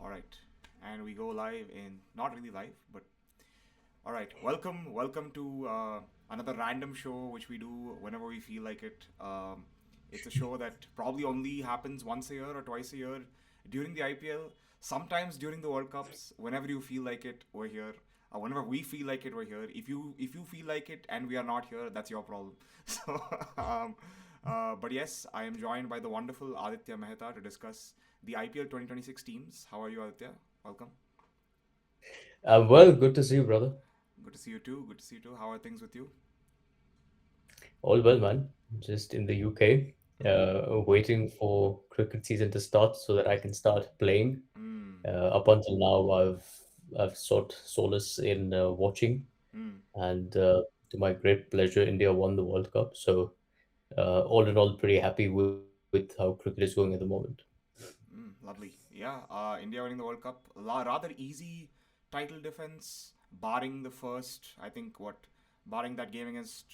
All right, and we go live in not really live, but all right. Welcome to another random show which we do whenever we feel like it. It's a show that probably only happens once a year or twice a year during the IPL. Sometimes during the World Cups, whenever you feel like it, we're here. Whenever we feel like it, we're here. If you feel like it and we are not here, that's your problem. So, but yes, I am joined by the wonderful Aditya Mehta to discuss the IPL 2026 teams. How are you, Aditya? Welcome. Well, good to see you, brother. Good to see you too. Good to see you too. How are things with you? All well, man. Just in the UK, waiting for cricket season to start so that I can start playing. Mm. Up until now, I've sought solace in watching, Mm. and to my great pleasure, India won the World Cup. So, all in all, pretty happy with how cricket is going at the moment. Lovely. Yeah. India winning the World Cup. Rather easy title defense, barring the first. I think what, barring that game against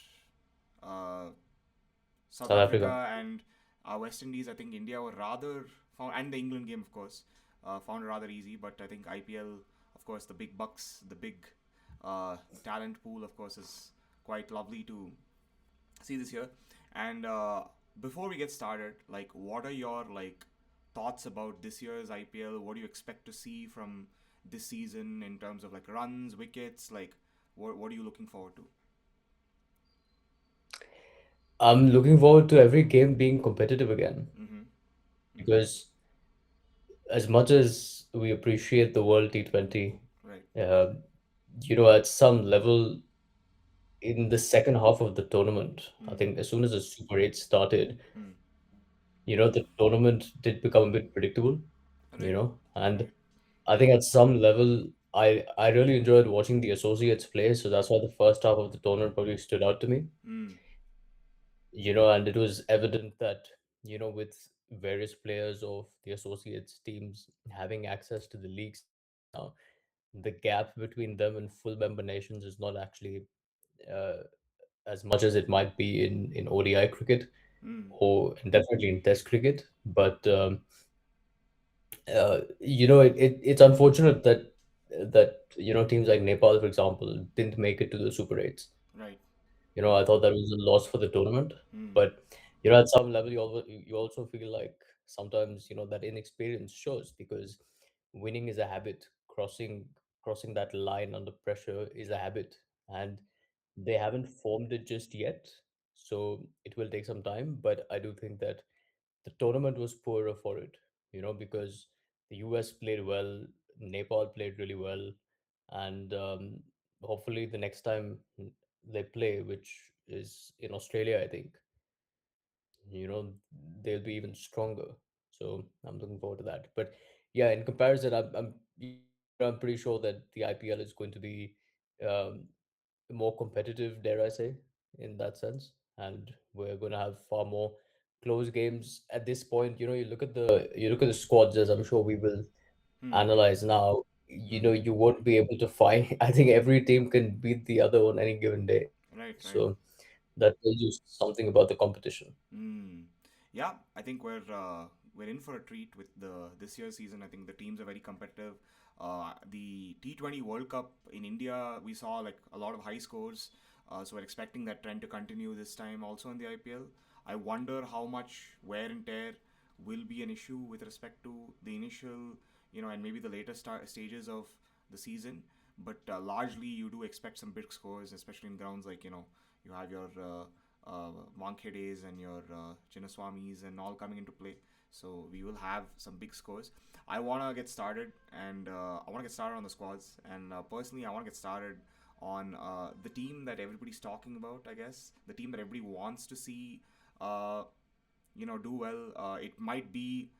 uh, South South Africa. Africa and West Indies. I think India were rather found, and the England game, of course, found it rather easy. But I think IPL, of course, the big bucks, the big talent pool, of course, is quite lovely to see this year. And before we get started, like, what are your thoughts about this year's IPL? What do you expect to see from this season in terms of like runs, wickets? Like, what are you looking forward to? I'm looking forward to every game being competitive again Mm-hmm. Mm-hmm. because as much as we appreciate the World T20, Right. uh, at some level in the second half of the tournament, I Mm. think as soon as the Super 8 started, Mm. the tournament did become a bit predictable, Right. and Right. I think at some level, I really enjoyed watching the associates play, so that's why the first half of the tournament probably stood out to me. Mm. And it was evident that, with various players of the associates teams having access to the leagues now, the gap between them and full member nations is not actually uh, as much as it might be in ODI cricket Mm. or and definitely in Test cricket. But it's unfortunate that teams like Nepal, for example, didn't make it to the Super Eights. Right. I thought that was a loss for the tournament. Mm. But at some level, you also feel like sometimes that inexperience shows because winning is a habit. Crossing that line under pressure is a habit, and they haven't formed it just yet. So it will take some time, but I do think that the tournament was poorer for it. Because the US played well, Nepal played really well, and hopefully the next time they play, which is in Australia, I think, you know, they'll be even stronger. So I'm looking forward to that. But yeah, in comparison, I'm pretty sure that the IPL is going to be um, more competitive, dare I say, in that sense, and we're going to have far more close games at this point. You look at the squads, as I'm sure we will Mm. analyze now. Mm. You won't be able to find. I think every team can beat the other on any given day. Right. So Right. that tells you something about the competition. Mm. Yeah, I think we're in for a treat with the this year's season. I think the teams are very competitive. The T20 World Cup in India, we saw like a lot of high scores. So we're expecting that trend to continue this time also in the IPL. I wonder how much wear and tear will be an issue with respect to the initial, and maybe the later stages of the season. But largely, you do expect some big scores, especially in grounds like you have your Wankhede and your Chinnaswamis and all coming into play. So we will have some big scores. I want to get started, and I want to get started on the squads. And personally, I want to get started on the team that everybody's talking about. I guess the team that everybody wants to see, uh, do well. It might be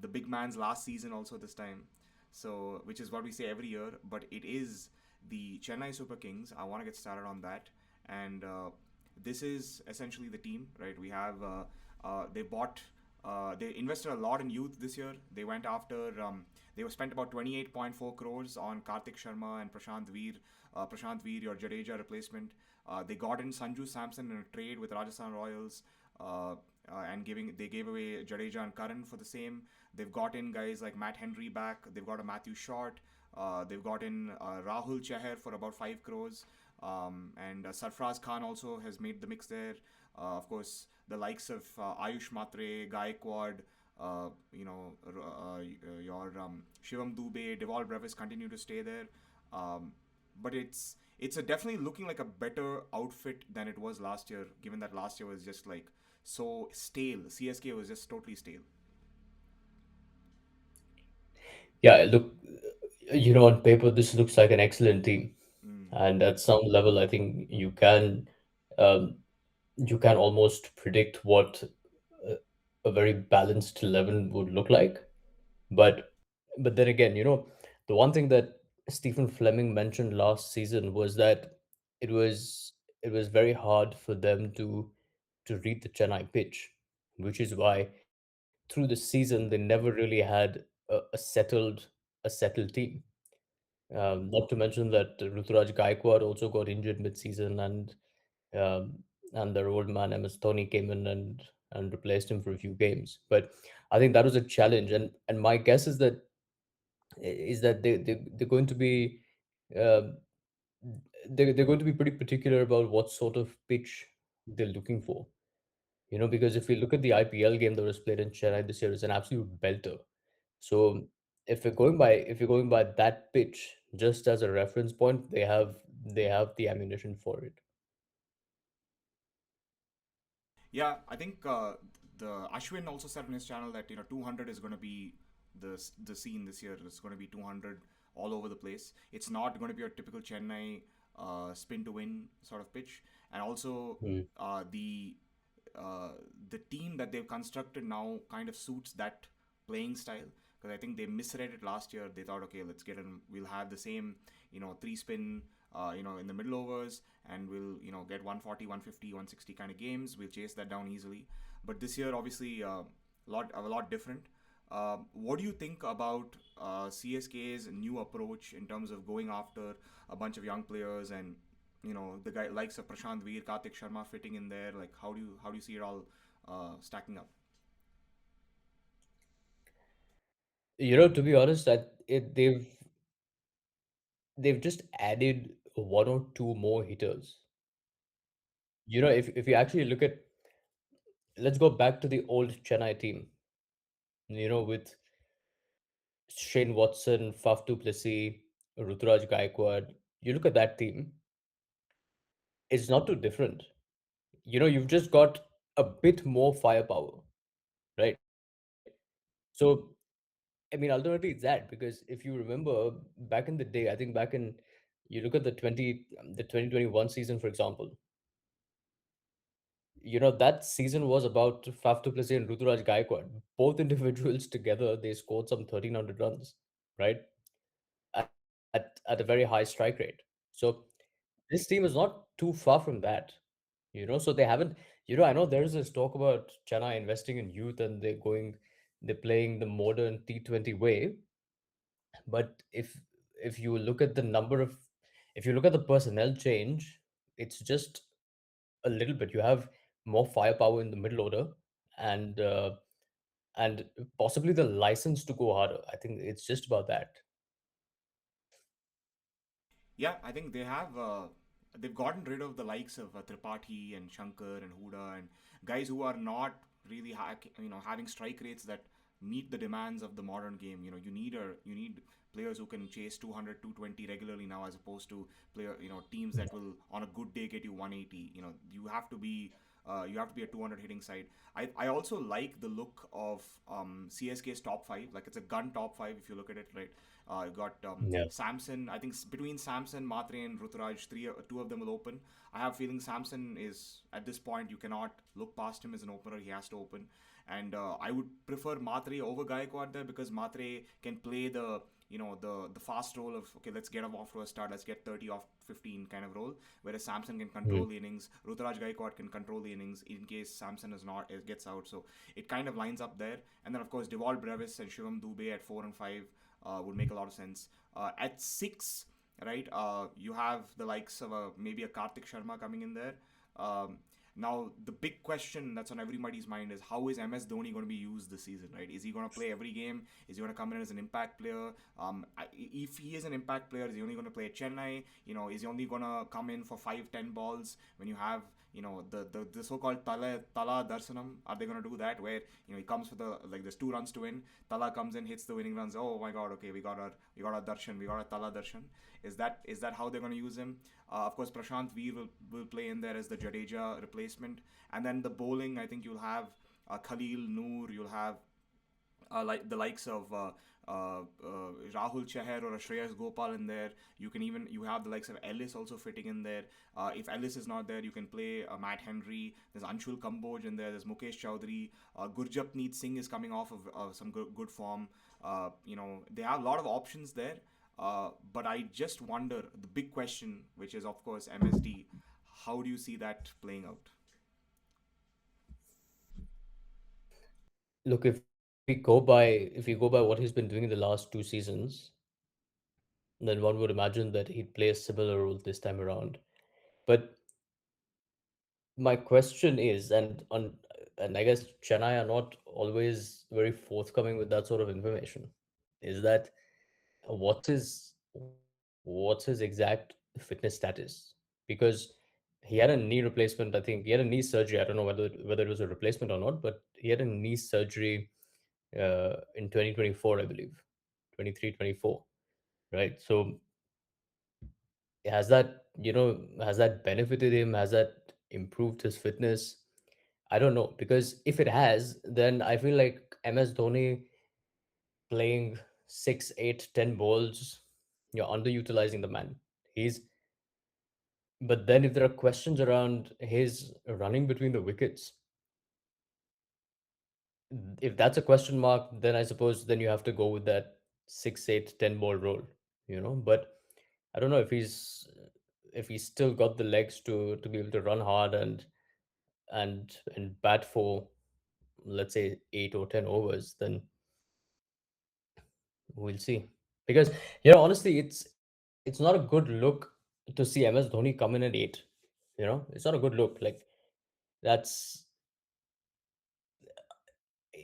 the big man's last season also this time. So, which is what we say every year, but it is the Chennai Super Kings. I want to get started on that, and this is essentially the team, right? We have they bought. They invested a lot in youth this year. They went after. They were spent about 28.4 crores on Karthik Sharma and Prashant Veer. Prashant Veer, your Jadeja replacement. They got in Sanju Samson in a trade with Rajasthan Royals. Uh, and they gave away Jadeja and Karan for the same. They've got in guys like Matt Henry back. They've got a Matthew Short. They've got in Rahul Chahar for about 5 crores. And Sarfraz Khan also has made the mix there. Of course, the likes of Ayush Matre, Gaikwad, your Shivam Dubey, Deval Brevis continue to stay there. Um, but it's definitely looking like a better outfit than it was last year, given that last year was just like so stale. CSK was just totally stale. Yeah, look, on paper, this looks like an excellent team, Mm. and at some level, I think um, you can almost predict what a, a very balanced 11 would look like. But but then again, the one thing that Stephen Fleming mentioned last season was that it was it was very hard for them to read the Chennai pitch, which is why through the season they never really had a settled team. Not to mention that Ruturaj Gaikwad also got injured mid-season, um, and their old man MS Dhoni came in and replaced him for a few games. But I think that was a challenge, and my guess is that they're going to be um they're going to be pretty particular about what sort of pitch they're looking for. Because if we look at the IPL game that was played in Chennai this year, it's an absolute belter. So if you're going by that pitch just as a reference point, they have the ammunition for it. Yeah, I think the Ashwin also said on his channel that 200 is going to be the scene this year. It's going to be 200 all over the place. It's not going to be a typical Chennai spin to win sort of pitch, and also Mm. uh, the uh, the team that they've constructed now kind of suits that playing style, because I think they misread it last year. They thought, okay, let's get in. We'll have the same, three spin, in the middle overs, and we'll, get 140, 150, 160 kind of games. We'll chase that down easily. But this year, obviously, a lot different. What do you think about CSK's new approach in terms of going after a bunch of young players and the guy likes of Prashant Veer, Kartik Sharma fitting in there? Like how do you see it all stacking up? To be honest, they've just added one or two more hitters. If you actually look at, let's go back to the old Chennai team. With Shane Watson, Faf du Plessis, Ruturaj Gaikwad. You look at that team, it's not too different. You've just got a bit more firepower, right? So, I mean, ultimately, it's that because if you remember back in the day, I think back in you look at the 2021 season, for example. That season was about Faf du Plessis and Ruturaj Gaikwad. Both individuals together, they scored some 1,300 runs, right? At a very high strike rate. So this team is not too far from that. So they haven't. I know there is this talk about Chennai investing in youth and they're playing the modern T20 way. But if you look at the number of, if you look at the personnel change, it's just a little bit. You have more firepower in the middle order, and uh, and possibly the license to go harder. I think it's just about that. Yeah, I think they've gotten rid of the likes of Tripathi and Shankar and Huda and guys who are not really having strike rates that meet the demands of the modern game. You need players who can chase 200, 220 regularly now, as opposed to teams that will on a good day get you 180. You have to be a 200 hitting side. I also like the look of CSK's top five. Like, it's a gun top five if you look at it, right? You got Yeah. Samson. I think between Samson, Matre, and Ruturaj, two of them will open. I have a feeling Samson is, at this point, you cannot look past him as an opener. He has to open, and I would prefer Matre over Gaikwad there, because Matre can play the fast role of, okay, let's get him off to a start, let's get 30 off 15 kind of role, whereas Samson can control Mm. the innings. Ruturaj Gaikwad can control the innings in case Samson gets out. So it kind of lines up there, and then of course Deval Brevis and Shivam Dubey at 4 and 5 would make a lot of sense. At six, right, you have the likes of maybe a Kartik Sharma coming in there. Um, Now, the big question that's on everybody's mind is how is MS Dhoni going to be used this season, right? Is he going to play every game? Is he going to come in as an impact player? If he is an impact player, is he only going to play at Chennai? Is he only going to come in for 5-10 balls when you have the so-called Tala Darsanam? Are they going to do that where he comes for the like there's 2 runs to win, Tala comes in, hits the winning runs. Oh my God, okay, we got our Darshan, we got our Tala Darshan. Is that how they're going to use him? Of course, Prashant Veer will play in there as the Jadeja replacement, and then the bowling. I think you'll have Khalil Noor. You'll have like the likes of Rahul Chahar or Shreyas Gopal in there. You have the likes of Ellis also fitting in there. If Ellis is not there, you can play Matt Henry. There's Anshul Kamboj in there. There's Mukesh Chowdhury. Gurjapneet Singh is coming off of some good form. They have a lot of options there. But I just wonder the big question, which is of course MSD. How do you see that playing out? Look, if we go by what he's been doing in the last 2 seasons, then one would imagine that he'd play a similar role this time around. But my question is, and I guess Chennai are not always very forthcoming with that sort of information, is that what's his exact fitness status? Because he had a knee replacement. I think he had a knee surgery. I don't know whether it was a replacement or not, but he had a knee surgery in 2024, I believe, 23, 24, right? So has that benefited him? Has that improved his fitness? I don't know, because if it has, then I feel like MS Dhoni playing 6, 8, 10 balls, you're underutilizing the man. He's But then if there are questions around his running between the wickets, if that's a question mark, then I suppose then you have to go with that 6, 8, 10 ball role. But I don't know if he's still got the legs to be able to run hard and bat for, let's say, 8 or 10 overs, then we'll see. Because honestly, it's not a good look to see MS Dhoni come in at eight. It's not a good look. Like, that's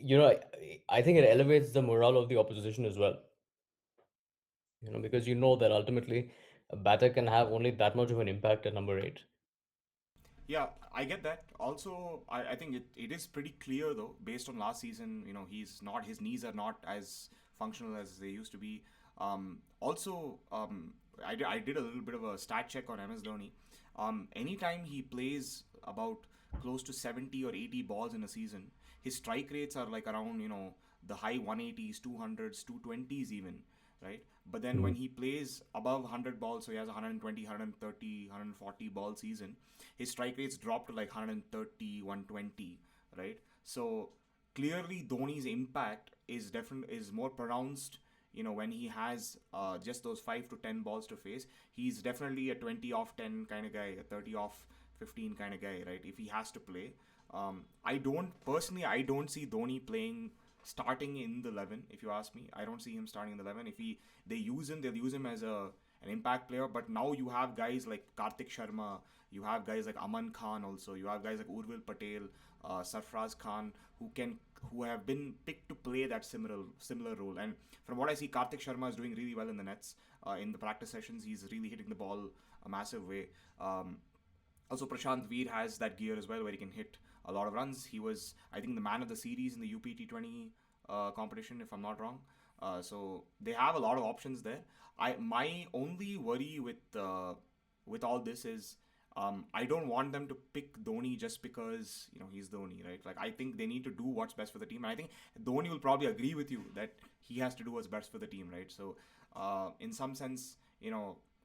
you know I think it elevates the morale of the opposition as well. Because that ultimately a batter can have only that much of an impact at number eight. Yeah, I get that. Also, I think it is pretty clear though, based on last season, his knees are not as functional as they used to be. Also, I did a little bit of a stat check on MS Dhoni. Anytime he plays about close to 70 or 80 balls in a season, his strike rates are like around, the high 180s, 200s, 220s even, right? But then when he plays above 100 balls, so he has 120, 130, 140 ball season, his strike rates drop to like 130, 120, right? So clearly Dhoni's impact is more pronounced. When he has just those 5 to 10 balls to face, he's definitely a 20 off 10 kind of guy, a 30 off 15 kind of guy, right? If he has to play, I don't see Dhoni playing starting in the 11. If you ask me, I don't see him starting in the 11. If they use him, they'll use him as an impact player. But now you have guys like Kartik Sharma, you have guys like Aman Khan, also you have guys like Urvil Patel, Sarfraz Khan, who have been picked to play that similar role. And from what I see, Kartik Sharma is doing really well in the nets. In the practice sessions, he's really hitting the ball a massive way. Also, Prashant Veer has that gear as well, where he can hit a lot of runs. He was, I think, the man of the series in the UP T20 competition, if I'm not wrong. So they have a lot of options there. My only worry with all this is I don't want them to pick Dhoni just because he's Dhoni, right? Like, I think they need to do what's best for the team. And I think Dhoni will probably agree with you that he has to do what's best for the team, right? So in some sense,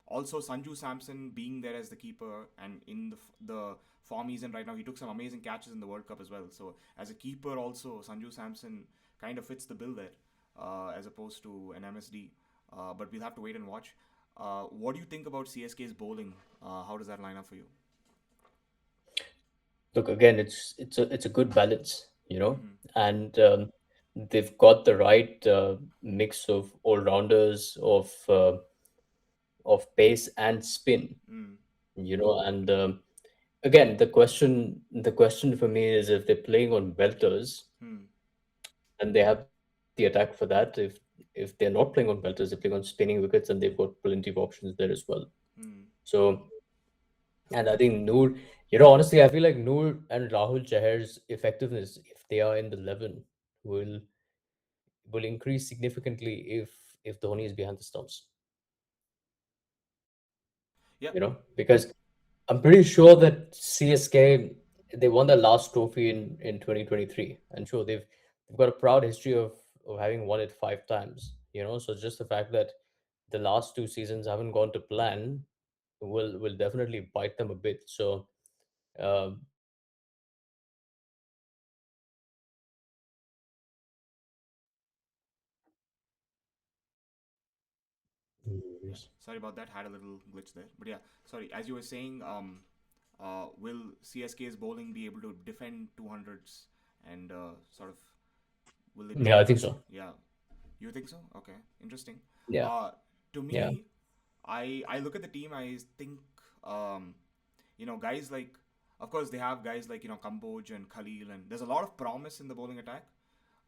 also Sanju Samson being there as the keeper, and in the form he's in right now, he took some amazing catches in the World Cup as well. So as a keeper, also Sanju Samson kind of fits the bill there, as opposed to an MSD. But we'll have to wait and watch. What do you think about CSK's bowling? How does that line up for you? Look, again, it's a good balance, Mm-hmm. and they've got the right mix of all rounders of pace and spin, Mm. and again, the question for me is if they're playing on belters, Hmm. and they have the attack for that. If they're not playing on belters, they're playing on spinning wickets, and they've got plenty of options there as well. Hmm. So, and I think Noor, honestly, I feel like Noor and Rahul Chahar's effectiveness, if they are in the 11, will will increase significantly if Dhoni is behind the stumps. Yeah. Because I'm pretty sure that CSK, they won their last trophy in 2023, and sure they've got a proud history of having won it 5 times. So just the fact that the last 2 seasons haven't gone to plan will definitely bite them a bit. So um, Yeah. yes. Sorry about that. Had a little glitch there. But yeah, sorry. As you were saying, will CSK's bowling be able to defend 200s and sort of will they be Yeah, able I to? think so. Yeah. You think so? Okay. Interesting. Yeah, Uh, to yeah, me, I look at the team. I think um, guys like, of course, they have guys like Kamboj and Khalil, and there's a lot of promise in the bowling attack.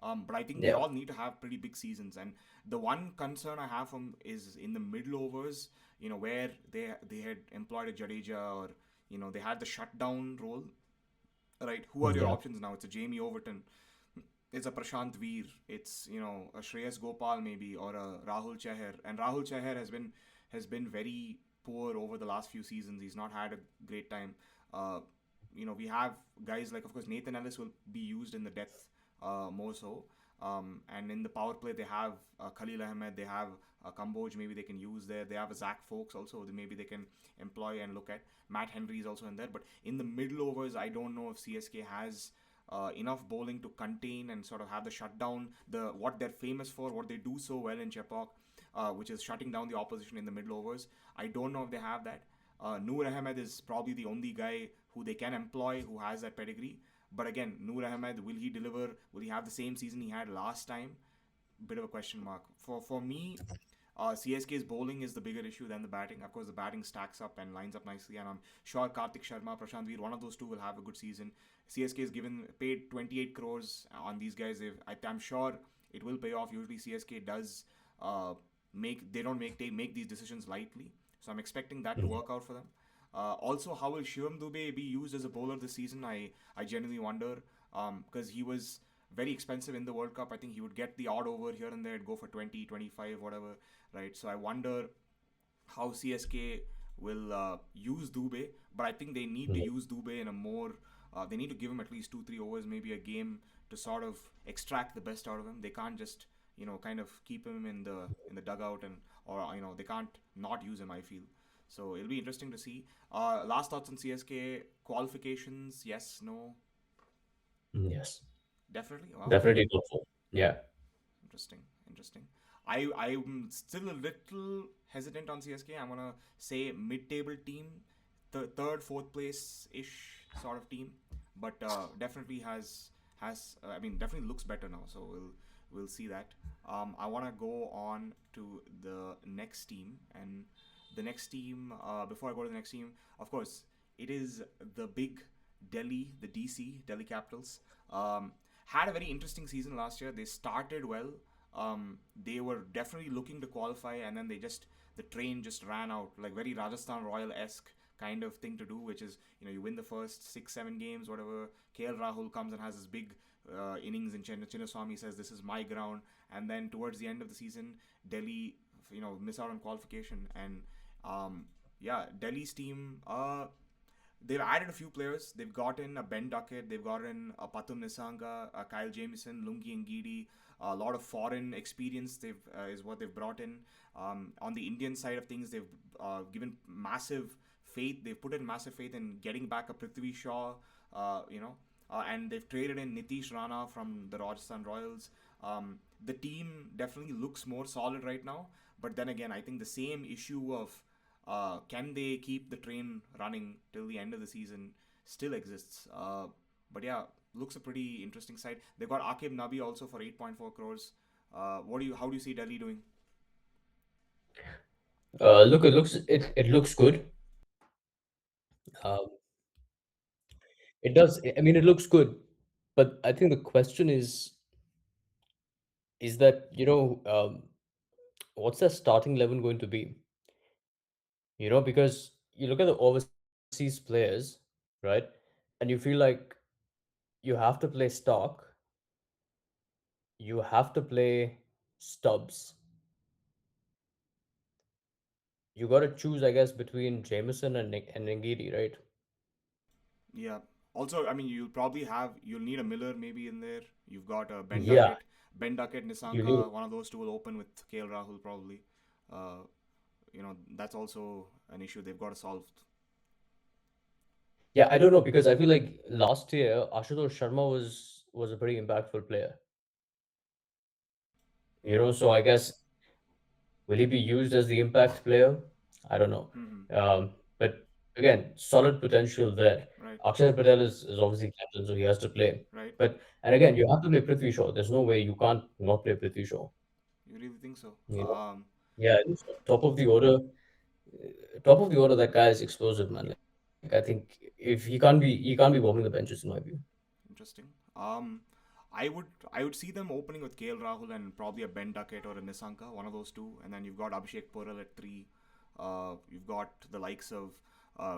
But I think they yeah, all need to have pretty big seasons. And the one concern I have from is in the middle overs, where they had employed a Jadeja, or they had the shutdown role. Right, who are your yeah. options now? It's a Jamie Overton, it's a Prashant Veer, it's a Shreyas Gopal maybe, or a Rahul Chahar. And Rahul Chahar has been very poor over the last few seasons. He's not had a great time. Uh, we have guys like, of course, Nathan Ellis will be used in the depth more so. And in the power play, they have Khalil Ahmed, they have Kamboj, maybe they can use there. They have a Zach Folks also, maybe they can employ and look at. Matt Henry is also in there. But in the middle overs, I don't know if CSK has enough bowling to contain and sort of have the shutdown, the what they're famous for, what they do so well in Chepauk, which is shutting down the opposition in the middle overs. I don't know if they have that. Noor Ahmed is probably the only guy who they can employ who has that pedigree. But again, Noor Ahmed, will he deliver? Will he have the same season he had last time? Bit of a question mark. For me, CSK's bowling is the bigger issue than the batting. Of course, the batting stacks up and lines up nicely, and I'm sure Karthik Sharma, Prashant Veer, one of those two will have a good season. CSK is paid 28 crores on these guys. I'm sure it will pay off. Usually, CSK does make these decisions lightly, so I'm expecting that to Mhm. work out for them. Also, how will Shivam Dubey be used as a bowler this season? I genuinely wonder, because he was very expensive in the World Cup. I think he would get the odd over here and there, it'd go for 20, 25, whatever, right? So I wonder how CSK will use Dubey, but I think they need to Mhm. use Dubey in a more. They need to give him at least 2, 3 overs, maybe a game, to sort of extract the best out of him. They can't just kind of keep him in the dugout, and or they can't not use him. I feel so. It'll be interesting to see. Last thoughts on CSK qualifications? Yes, no, Yes, definitely. Wow, okay. definitely thoughtful. Yeah. Interesting, interesting. I'm still a little hesitant on CSK. I'm gonna say mid-table team, third, fourth place ish sort of team, but definitely I mean, definitely looks better now. So we'll see that. I wanna go on to the next team, and the next team. Before I go to the next team, of course, it is the big the DC Delhi Capitals. Had a very interesting season last year. They started well. They were definitely looking to qualify, and then the train just ran out, like very Rajasthan Royal esque kind of thing to do, which is you win the first 6, 7 games, whatever. KL Rahul comes and has this big innings, and Chinnaswamy says this is my ground, and then towards the end of the season, Delhi miss out on qualification, and yeah, Delhi's team. They've added a few players. They've gotten a Ben Duckett. They've gotten a Patum Nisanga, a Kyle Jamieson, Lungi Ngidi. A lot of foreign experience is what they've brought in. On the Indian side of things, they've given massive faith. They've put in massive faith in getting back a Prithvi Shaw. And they've traded in Nitish Rana from the Rajasthan Royals. The team definitely looks more solid right now. But then again, I think the same issue of can they keep the train running till the end of the season still exists. But yeah, looks a pretty interesting side. They've got Akib Nabi also for 8.4 crores. How do you see Delhi doing? Look, it looks good. Um, It does. I mean, it looks good, but I think the question is that, what's their starting 11 going to be? Because you look at the overseas players, right? And you feel like you have to play Stark, you have to play Stubbs, you got to choose, I guess, between Jameson and Ngidi, right? Yeah. Also, I mean, you'll need a Miller maybe in there. You've got Yeah, Ben Duckett, you need. Nisanka. One of those two will open with KL Rahul probably. Uh, that's also an issue they've got to solve. Yeah, I don't know because I feel like last year Ashutosh Sharma was a pretty impactful player. So I guess will he be used as the impact player? I don't know. Hmm. But again, solid potential there. Right. Akshay Patel is obviously captain, so he has to play. Right. But and again, you have to play Prithvi Shaw. There's no way you can't not play Prithvi Shaw. You really think so? You know? Yeah, I think so. Top of the order, that guy is explosive, man. Like I think if he can't be warming the benches in my view. Interesting. Um, I would see them opening with KL Rahul and probably a Ben Duckett or a Nisanka, one of those two, and then you've got Abhishek Porel at three. You've got the likes of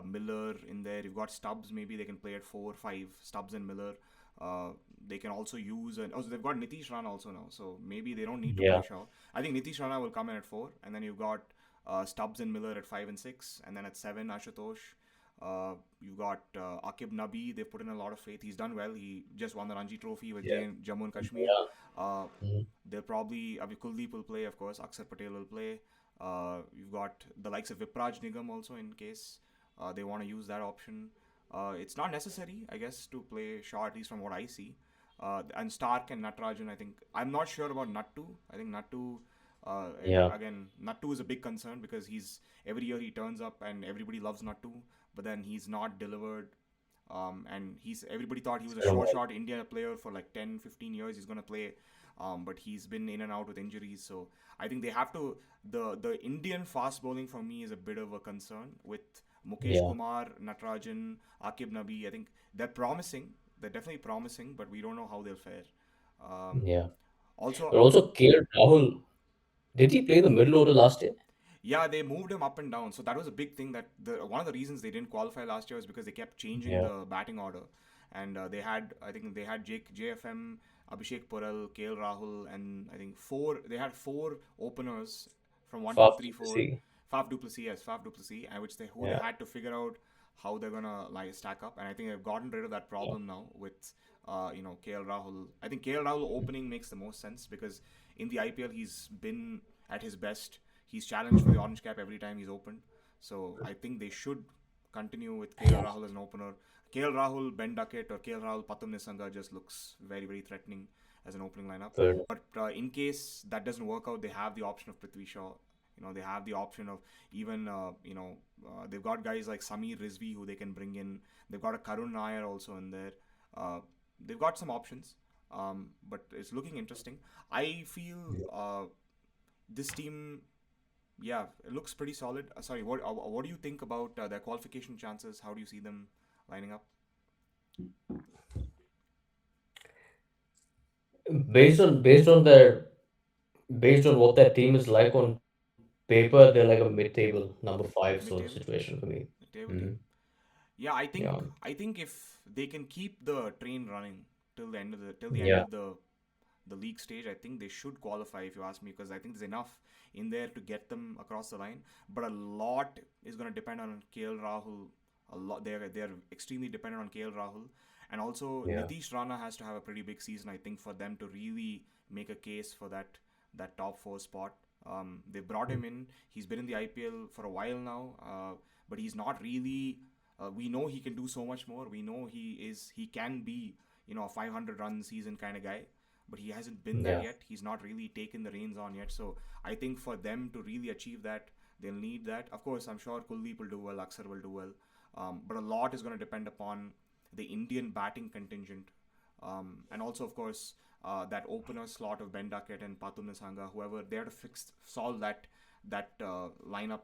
Miller in there. You've got Stubbs. Maybe they can play at 4-5. Stubbs and Miller. Uh, they can also use also they've got Nitish Rana also now, so maybe they don't need to play Yeah, Shaw. I think Nitish Rana will come in at four, and then you've got Stubbs and Miller at 5 and 6, and then at seven Ashutosh. You've got Akib Nabi. They've put in a lot of faith. He's done well. He just won the Ranji Trophy with yeah, Jammu and Kashmir. yeah, Uh, mhm, they'll probably Kuldeep will play, of course. Akshar Patel will play. You've got the likes of Vipraj Nigam also in case they want to use that option. It's not necessary, I guess, to play Shaw, at least from what I see. And Stark and Natarajan, I think. I'm not sure about Nattu. I think Nattu, yeah, again, Nattu is a big concern because every year he turns up and everybody loves Nattu, but then he's not delivered. And everybody thought he it's was a been a sure while. shot India player for like 10, 15 years. He's going to play, but he's been in and out with injuries. So I think they have to. The Indian fast bowling for me is a bit of a concern with Mukesh Yeah, Kumar, Natarajan, Akib Nabi. I think they're promising. They're definitely promising, but we don't know how they'll fare. Um, yeah. also, But also, KL Rahul, did he play the middle order last year? yeah, they moved him up and down. So that was a big thing. That one of the reasons they didn't qualify last year was because they kept changing Yeah, the batting order, and I think they had JFM, Abhishek Porel, KL Rahul, and I think four. They had four openers from one, two, Faf three, four. Duplessis. Faf Duplessis, yes, Faf Duplessis, and who they Yeah, had to figure out how they're gonna like stack up. And I think they've gotten rid of that yeah, problem now with KL Rahul. I think KL Rahul opening makes the most sense because in the IPL he's been at his best. He's challenged for the orange cap every time he's opened. So I think they should continue with KL Rahul as an opener. KL Rahul, Ben Duckett, or KL Rahul, Patum Nisanga just looks very, very threatening as an opening lineup. fair enough. But in case that doesn't work out, they have the option of Prithvi Shaw. They have the option of even, they've got guys like Samir Rizvi who they can bring in. They've got a Karun Nair also in there. Uh, they've got some options, but it's looking interesting. I feel this team, yeah, it looks pretty solid. Sorry, what do you think about their qualification chances? How do you see them lining up? Based on what their team is like on paper, they're like a mid-table number five sort of Mid-table, situation for me. mid-table Hmm. team. Yeah, I Yeah, think I think if they can keep the train running till the end yeah, of the league stage, I think they should qualify if you ask me, because I think there's enough in there to get them across the line. But a lot is going to depend on KL Rahul. A lot they're extremely dependent on KL Rahul, and also yeah, Nitish Rana has to have a pretty big season, I think, for them to really make a case for that top four spot. They brought him in. He's been in the IPL for a while now, but he's not really. We know he can do so much more. We know he can be a 500 run season kind of guy, but he hasn't been that yeah, yet. He's not really taken the reins on yet. So I think for them to really achieve that, they'll need that. Of course, I'm sure Kuldeep will do well, Aksar will do well, but a lot is going to depend upon the Indian batting contingent, and also of course that opener slot of Ben Duckett and Patum Nisanga, whoever they have to solve that lineup.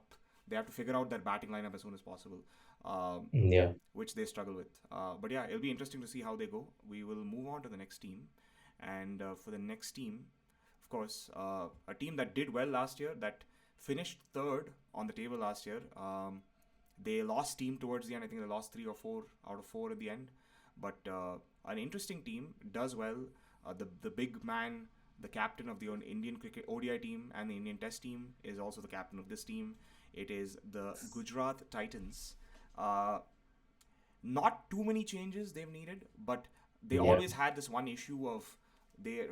They have to figure out their batting lineup as soon as possible. um, Yeah. which they struggle with. But yeah, it'll be interesting to see how they go. We will move on to the next team. And for the next team, of course, a team that did well last year, that finished third on the table last year. They lost steam towards the end. I think they lost 3 or 4 out of 4 at the end. But an interesting team does well. The big man, the captain of the Indian cricket ODI team and the Indian Test team, is also the captain of this team. It is the Gujarat Titans. Uh, Not too many changes they've needed, but they Yeah. always had this one issue of they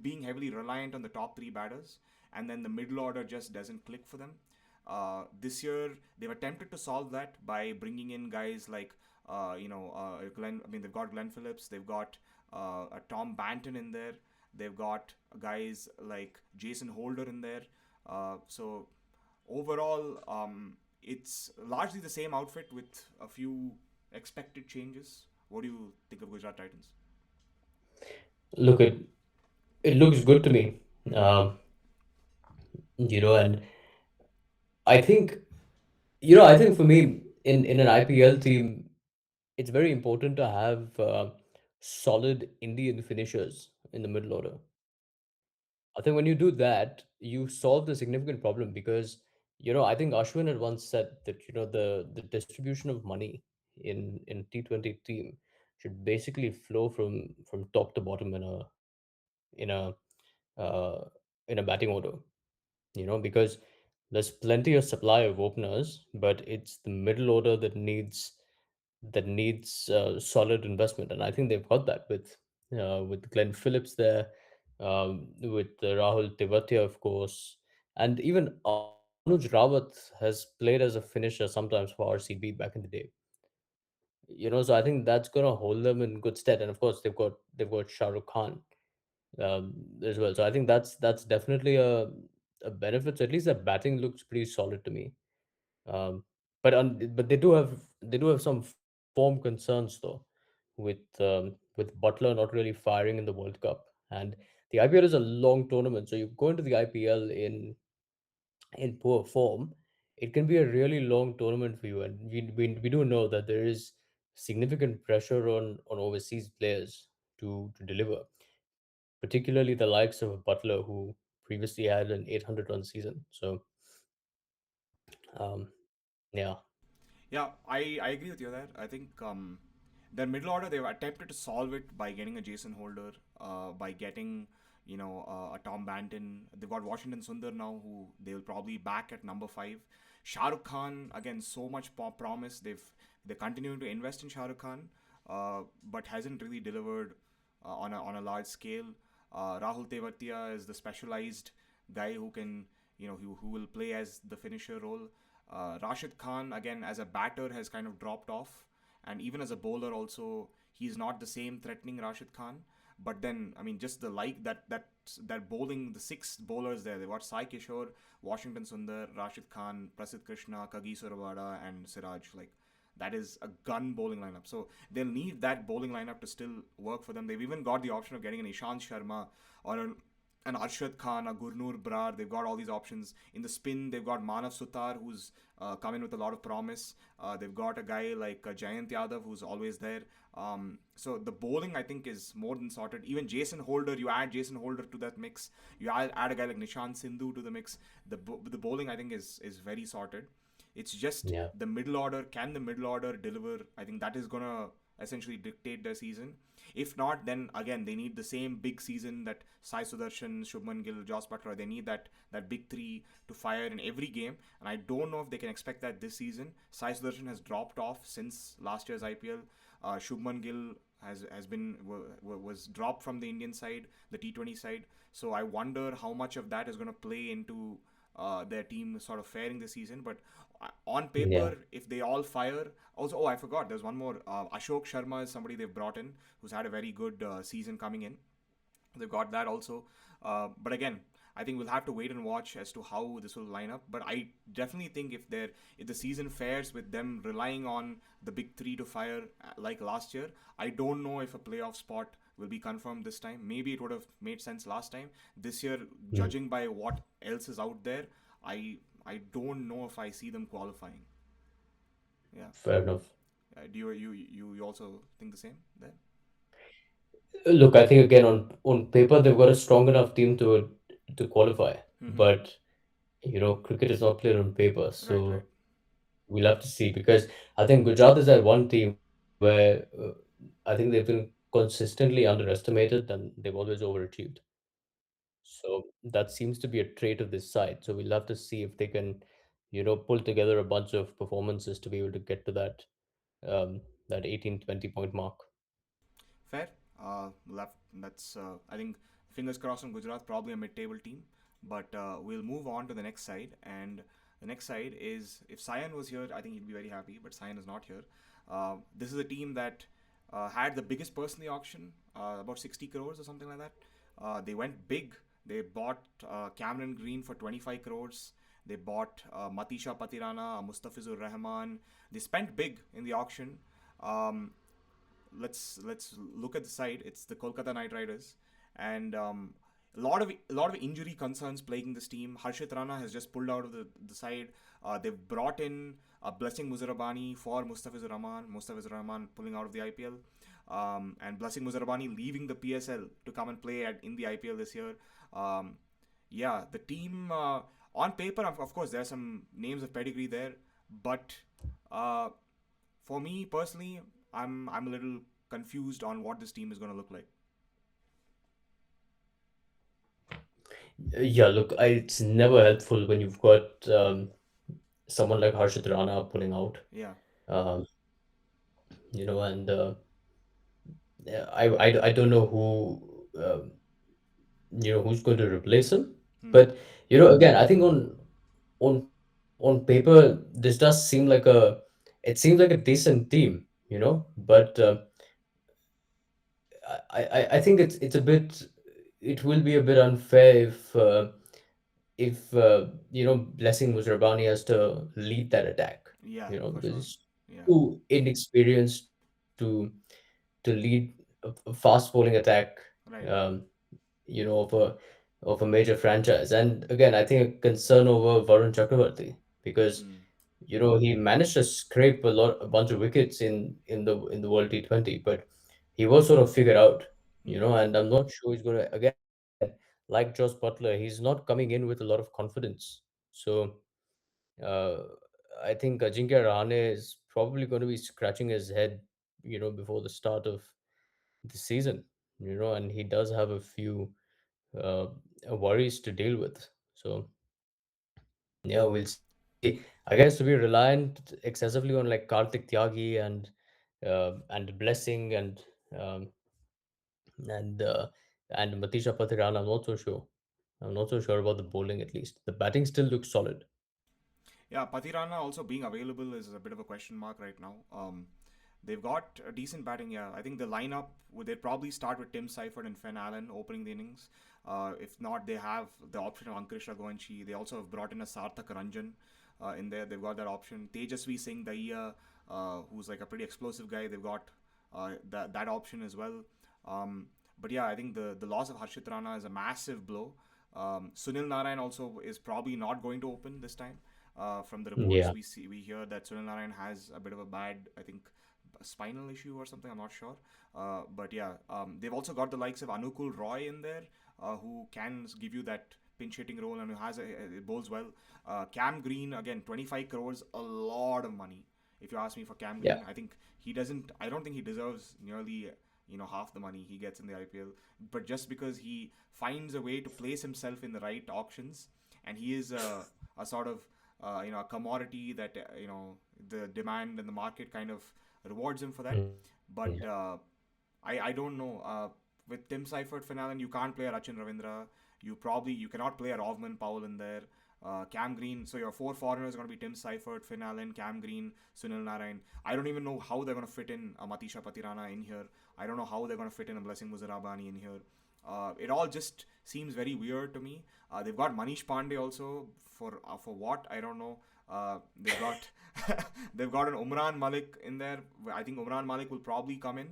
being heavily reliant on the top three batters, and then the middle order just doesn't click for them. This year, they've attempted to solve that by bringing in guys like, Glenn. I mean, they've got Glenn Phillips, they've got a Tom Banton in there, they've got guys like Jason Holder in there. So overall, it's largely the same outfit with a few expected changes. What do you think of Gujarat Titans? Look, it looks good to me. Um, and I think I think for me in an IPL team, it's very important to have solid Indian finishers in the middle order. I think when you do that, you solve the significant problem because I think Ashwin had once said that the distribution of money in T20 team should basically flow from top to bottom in a uh, in a batting order. Because there's plenty of supply of openers, but it's the middle order that needs solid investment, and I think they've got that with Glenn Phillips there, with Rahul Tewatia, of course, and even Anuj Rawat has played as a finisher sometimes for RCB back in the day. So I think that's gonna hold them in good stead, and of course they've got Shah Rukh Khan as well. So I think that's definitely a benefit. So at least their batting looks pretty solid to me. Um, but they do have some form concerns though, with Butler not really firing in the World Cup, and the IPL is a long tournament. So you go into the IPL in poor form, it can be a really long tournament for you, and we do know that there is significant pressure on overseas players to deliver, particularly the likes of Butler, who previously had an 800 run season. So, um, yeah, Yeah, I agree with you there. I think their middle order, they've attempted to solve it by getting a Jason Holder, by getting a Tom Banton. They've got Washington Sundar now, who they'll probably back at number 5. Shah Rukh Khan, again, so much promise. They're continuing to invest in Shah Rukh Khan, but hasn't really delivered on a large scale. Rahul Tewatia is the specialized guy who can who will play as the finisher role. Rashid Khan, again, as a batter, has kind of dropped off, and even as a bowler, also, he's not the same threatening Rashid Khan. But then, I mean, just the like that bowling, the 6 bowlers there. They got Sai Kishore, Washington Sundar, Rashid Khan, Prasidh Krishna, Kagi Surabada, and Siraj. Like, that is a gun bowling lineup. So they'll need that bowling lineup to still work for them. They've even got the option of getting an Ishant Sharma or an Arshad Khan, a Gurnur Brar. They've got all these options. In the spin, they've got Manav Sutar, who's come in with a lot of promise. They've got a guy like Jayant Yadav, who's always there. So the bowling, I think, is more than sorted. Even Jason Holder, you add Jason Holder to that mix. You add a guy like Nishant Sindhu to the mix. The bowling, I think, is very sorted. It's just yeah, the middle order. Can the middle order deliver? I think that is gonna essentially dictate their season. If not, then again they need the same big season that Sai Sudarshan, Shubman Gill, Joss Butler. They need that big three to fire in every game, and I don't know if they can expect that this season. Sai Sudarshan has dropped off since last year's IPL. Shubman Gill was dropped from the Indian side, the T20 side. So I wonder how much of that is going to play into their team sort of faring this season. But on yeah, paper, if they all fire, also, oh, I forgot, there's one more. Ashok Sharma is somebody they've brought in who's had a very good season coming in. They've got that also. But again, I think we'll have to wait and watch as to how this will line up. But I definitely think if the season fares with them relying on the big three to fire like last year, I don't know if a playoff spot will be confirmed this time. Maybe it would have made sense last time. This year, mm, judging by what else is out there, I I don't know if I see them qualifying. Yeah. Fair enough. Do you also think the same then? Look, I think again on paper they've got a strong enough team to qualify, Mm-hmm. but cricket is not played on paper, Right, right. so we'll have to see because I think Gujarat is that one team where I think they've been consistently underestimated and they've always overachieved. So that seems to be a trait of this side. So we'll have to see if they can, pull together a bunch of performances to be able to get to that 18-20 point mark. Fair. Left. That's. I think fingers crossed on Gujarat. Probably a mid-table team. But we'll move on to the next side. And the next side is if Sayan was here, I think he'd be very happy. But Sayan is not here. This is a team that had the biggest purse in the auction, about 60 crores or something like that. They went big. They bought Cameron Green for 25 crores. They bought Matisha Patirana, Mustafizur Rahman. They spent big in the auction. Um, let's look at the side. It's the Kolkata Knight Riders, and a lot of injury concerns plaguing this team. Harshit Rana has just pulled out of the side. They've brought in Blessing Muzarabani for Mustafizur Rahman. Mustafizur Rahman pulling out of the IPL, and Blessing Muzarabani leaving the PSL to come and play in the IPL this year. Um, yeah, the team on paper, of course, there are some names of pedigree there, but uh, for me personally, I'm a little confused on what this team is going to look like. Yeah, look, it's never helpful when you've got someone like Harshit Rana pulling out. Yeah. Um, and yeah, I don't know who's going to replace him. Hmm. But again, I think on paper this does seem like a decent team, but I think it's a bit it will be a bit unfair if Blessing Musrabani has to lead that attack, Yeah, for because sure. he's Yeah. too inexperienced to lead a fast bowling attack, Right. um, of a major franchise. And again, I think a concern over Varun Chakravarti because Hmm. he managed to scrape a bunch of wickets in the World T20, but he was sort of figured out, Hmm. and I'm not sure he's going to again like Josh Butler. He's not coming in with a lot of confidence. So uh, I think Ajinkya Rahane is probably going to be scratching his head, before the start of the season, and he does have a few uh, worries to deal with. So yeah, we'll see. I guess to be reliant excessively on like Karthik Tyagi and Blessing um, and uh, and Matisha Pathiran, I'm not so sure. I'm not so sure about the bowling at least. The batting still looks solid. Yeah, Patirana also being available is a bit of a question mark right now. They've got a decent batting. Yeah, I think the lineup would they probably start with Tim Seifert and Fenn Allen opening the innings. If not, they have the option of Ankush Raghuvanshi. They also have brought in a Sarthak Ranjan in there. They've got that option. Tejasvi Singh Dahiya, who's like a pretty explosive guy. They've got that option as well. Um, but yeah, I think the loss of Harshit Rana is a massive blow. Sunil Narayan also is probably not going to open this time. From the reports Yeah. we hear that Sunil Narayan has a bit of a bad, I think, spinal issue or something. I'm not sure, but yeah, they've also got the likes of Anukul Roy in there, who can give you that pinch hitting role and who has it bowls well. Cam Green again, 25 crores, a lot of money. If you ask me for Cam Yeah. Green, I think he doesn't. I don't think he deserves nearly half the money he gets in the IPL. But just because he finds a way to place himself in the right auctions, and he is a sort of a commodity that the demand and the market kind of rewards him for that. Mm. But I don't know. With Tim Seifert, Finalen, you can't play a Rachin Ravindra. You cannot play a Rovman Powell in there. Cam Green. So your four foreigners are going to be Tim Seifert, Finalen, Cam Green, Sunil Narayan. I don't even know how they're going to fit in a Matisha Patirana in here. I don't know how they're going to fit in a Blessing Muzarabani in here. It all just seems very weird to me. They've got Manish Pandey also for what I don't know. They've got they've got an Umran Malik in there. I think Umran Malik will probably come in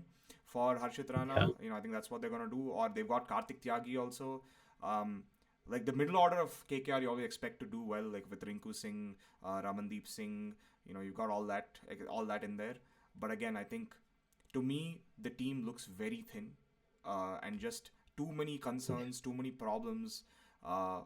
for Harshit Yeah. Rana. I think that's what they're gonna do. Or they've got Karthik Tyagi also. Um, like the middle order of KKR, you always expect to do well, like with Rinku Singh, Ramandeep Singh. You've got all that in there. But again, I think to me the team looks very thin, and just too many concerns, too many problems, uh,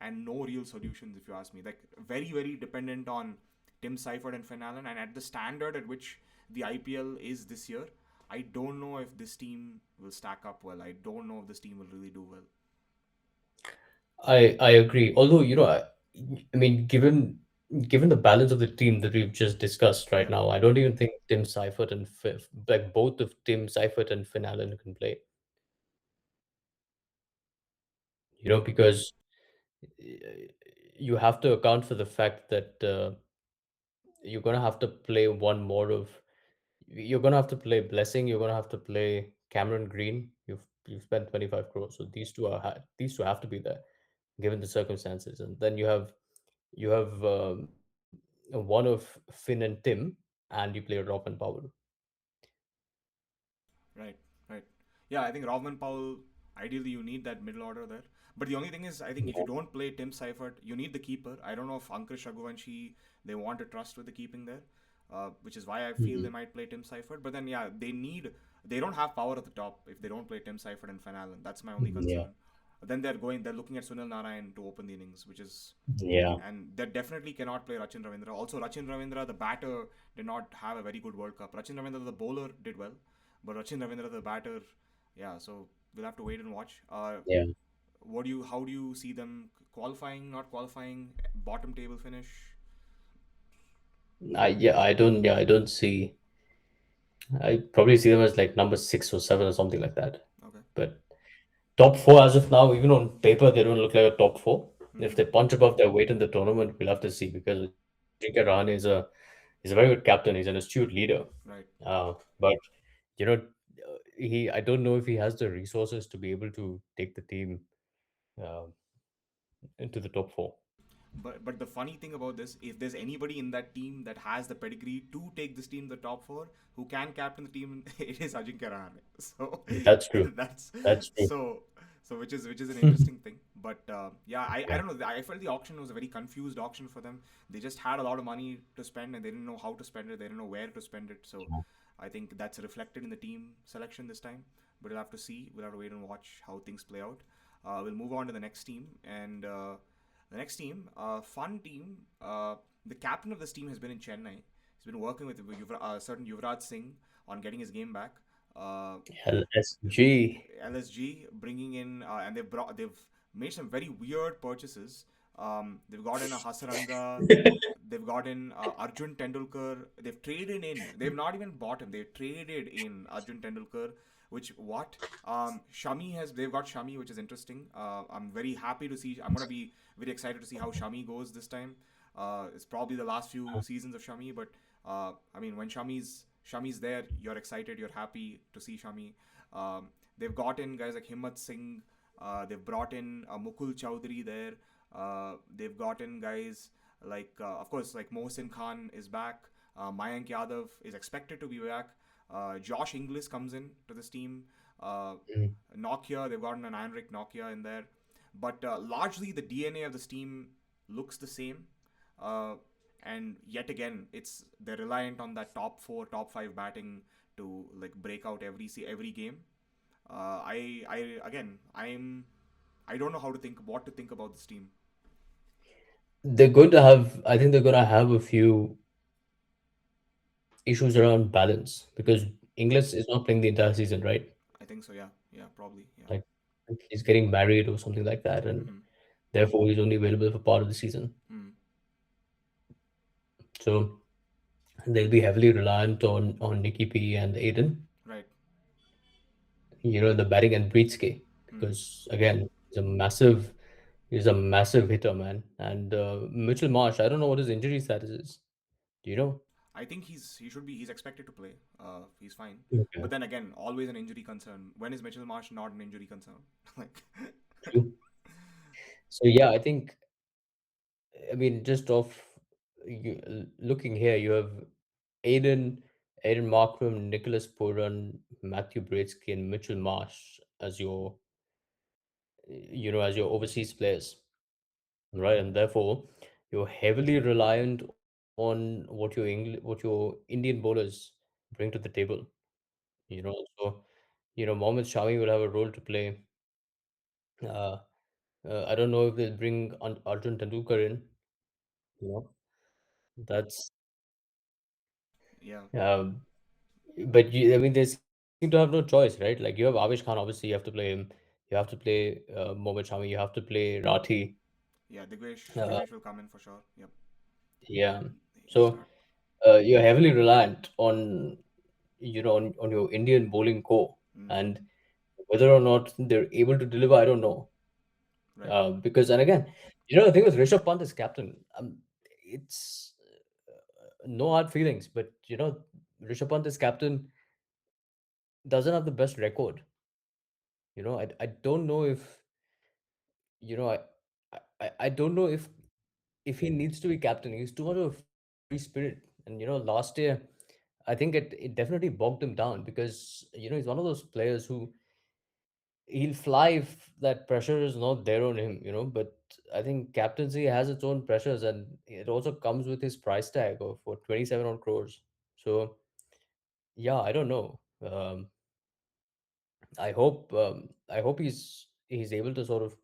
and no real solutions. If you ask me, like very very dependent on Tim Seifert and Finn Allen, and at the standard at which the IPL is this year, I don't know if this team will stack up well. I don't know if this team will really do well. I agree. Although, I mean, given the balance of the team that we've just discussed right Yeah. now, I don't even think Tim Seifert and like both of Tim Seifert and Finn Allen can play. Because uh, you have to account for the fact that you're gonna have to play one more of. You're gonna have to play Blessing. You're gonna have to play Cameron Green. You've spent 25 crores, so these two have to be there, given the circumstances. And then you have one of Finn and Tim, and you play Robin Powell. Right, right. Yeah, I think Rovman Powell, ideally, you need that middle order there. But the only thing is, I think if you Yeah. don't play Tim Seifert, you need the keeper. I don't know if Ankush Raghuvanshi, they want to trust with the keeping there, which is why I feel they Mhm. might play Tim Seifert. But then, yeah, they don't have power at the top if they don't play Tim Seifert and Van Allen. That's my only Yeah, concern. Then they're looking at Sunil Narayan to open the innings, which is yeah, and they definitely cannot play Rachin Ravindra. Also, Rachin Ravindra, the batter, did not have a very good World Cup. Rachin Ravindra, the bowler, did well, but Rachin Ravindra, the batter, yeah. So we'll have to wait and watch. yeah. How do you see them qualifying? Not qualifying? Bottom table finish? I don't see. I probably see them as like number 6 or 7 or something like that. Okay. But top four as of now, even on paper, they don't look like a top four. If Mm-hmm. they punch above their weight in the tournament, we'll have to see because Ajinkya Rahane is a very good captain. He's an astute leader. Right. But you know, I don't know if he has the resources to be able to take the team uh, into the top four. But the funny thing about this, if there's anybody in that team that has the pedigree to take this team to the top four, who can captain the team, it is Ajinkya Rahane. So That's true. that's That's true. so which is an interesting thing. But yeah, I don't know. I felt the auction was a very confused auction for them. They just had a lot of money to spend and they didn't know how to spend it. They didn't know where to spend it. So Yeah. I think that's reflected in the team selection this time. But we'll have to see. We'll have to wait and watch how things play out. We'll move on to the next team and. The next team, fun team. The captain of this team has been in Chennai. He's been working with certain Yuvraj Singh on getting his game back. Uh, LSG. LSG bringing in and they've made some very weird purchases. They've got in a Hasaranga. They've got in Arjun Tendulkar. They've traded in. They've not even bought him. They've traded in Arjun Tendulkar. Which what? Shami has. They've got Shami, which is interesting. I'm very happy to see. I'm gonna be very excited to see how Shami goes this time. It's probably the last few seasons of Shami, but I mean, when Shami's there, you're excited, you're happy to see Shami. They've got in guys like Himmat Singh. They've brought in Mukul Chowdhury there. They've got in guys like, of course, like Mohsin Khan is back. Mayank Yadav is expected to be back. Josh Inglis comes in to this team. Uh, Mm. Nokia, they've gotten an Heinrich Nokia in there. But largely, the DNA of this team looks the same. Uh, and yet again, they're reliant on that top four, top five batting to like break out every game. I don't know how to think what to think about this team. I think they're going to have a few issues around balance because Inglis is not playing the entire season, right? I think so. Yeah, yeah, probably. Yeah. Like he's getting married or something like that, and Mm-hmm. therefore he's only available for part of the season. Mm. So they'll be heavily reliant on Nicky P and Aiden, Right. in the batting and Breedske, Mm. because again, he's a massive hitter, man. And Mitchell Marsh, I don't know what his injury status is. Do you know? I think he's expected to play. He's fine. Okay. But then again, always an injury concern. When is Mitchell Marsh not an injury concern? like, True. So yeah, I mean, just off looking here, you have Aiden, Aiden Markram, Nicholas Puran, Matthew Braidsky, and Mitchell Marsh as your as your overseas players, right? And therefore, you're heavily reliant on what your Indian bowlers bring to the table. So Mohammad Shami will have a role to play. Uh, I don't know if they'll bring Arjun Tendulkar in. You know, that's Yeah, um, but I mean, they seem to have no choice, right? Like you have Avish Khan, obviously, you have to play him. You have to play Mohammad Shami. You have to play Rathi. yeah. Uh, Digvesh will come in for sure. Yep, yeah. he'll So start. you're heavily reliant on on your Indian bowling core, Mm-hmm. and whether or not they're able to deliver, I don't know. Right. Because and again, the thing with Rishabh Pant as captain, it's no hard feelings, but Rishabh Pant as captain doesn't have the best record. I don't know if you know I don't know if he needs to be captain. He's too much of a free spirit, and last year I think it definitely bogged him down because he's one of those players who he'll fly if that pressure is not there on him, but I think captaincy has its own pressures, and it also comes with his price tag of for 27 on crores. So yeah, I don't know. I hope he's able to sort of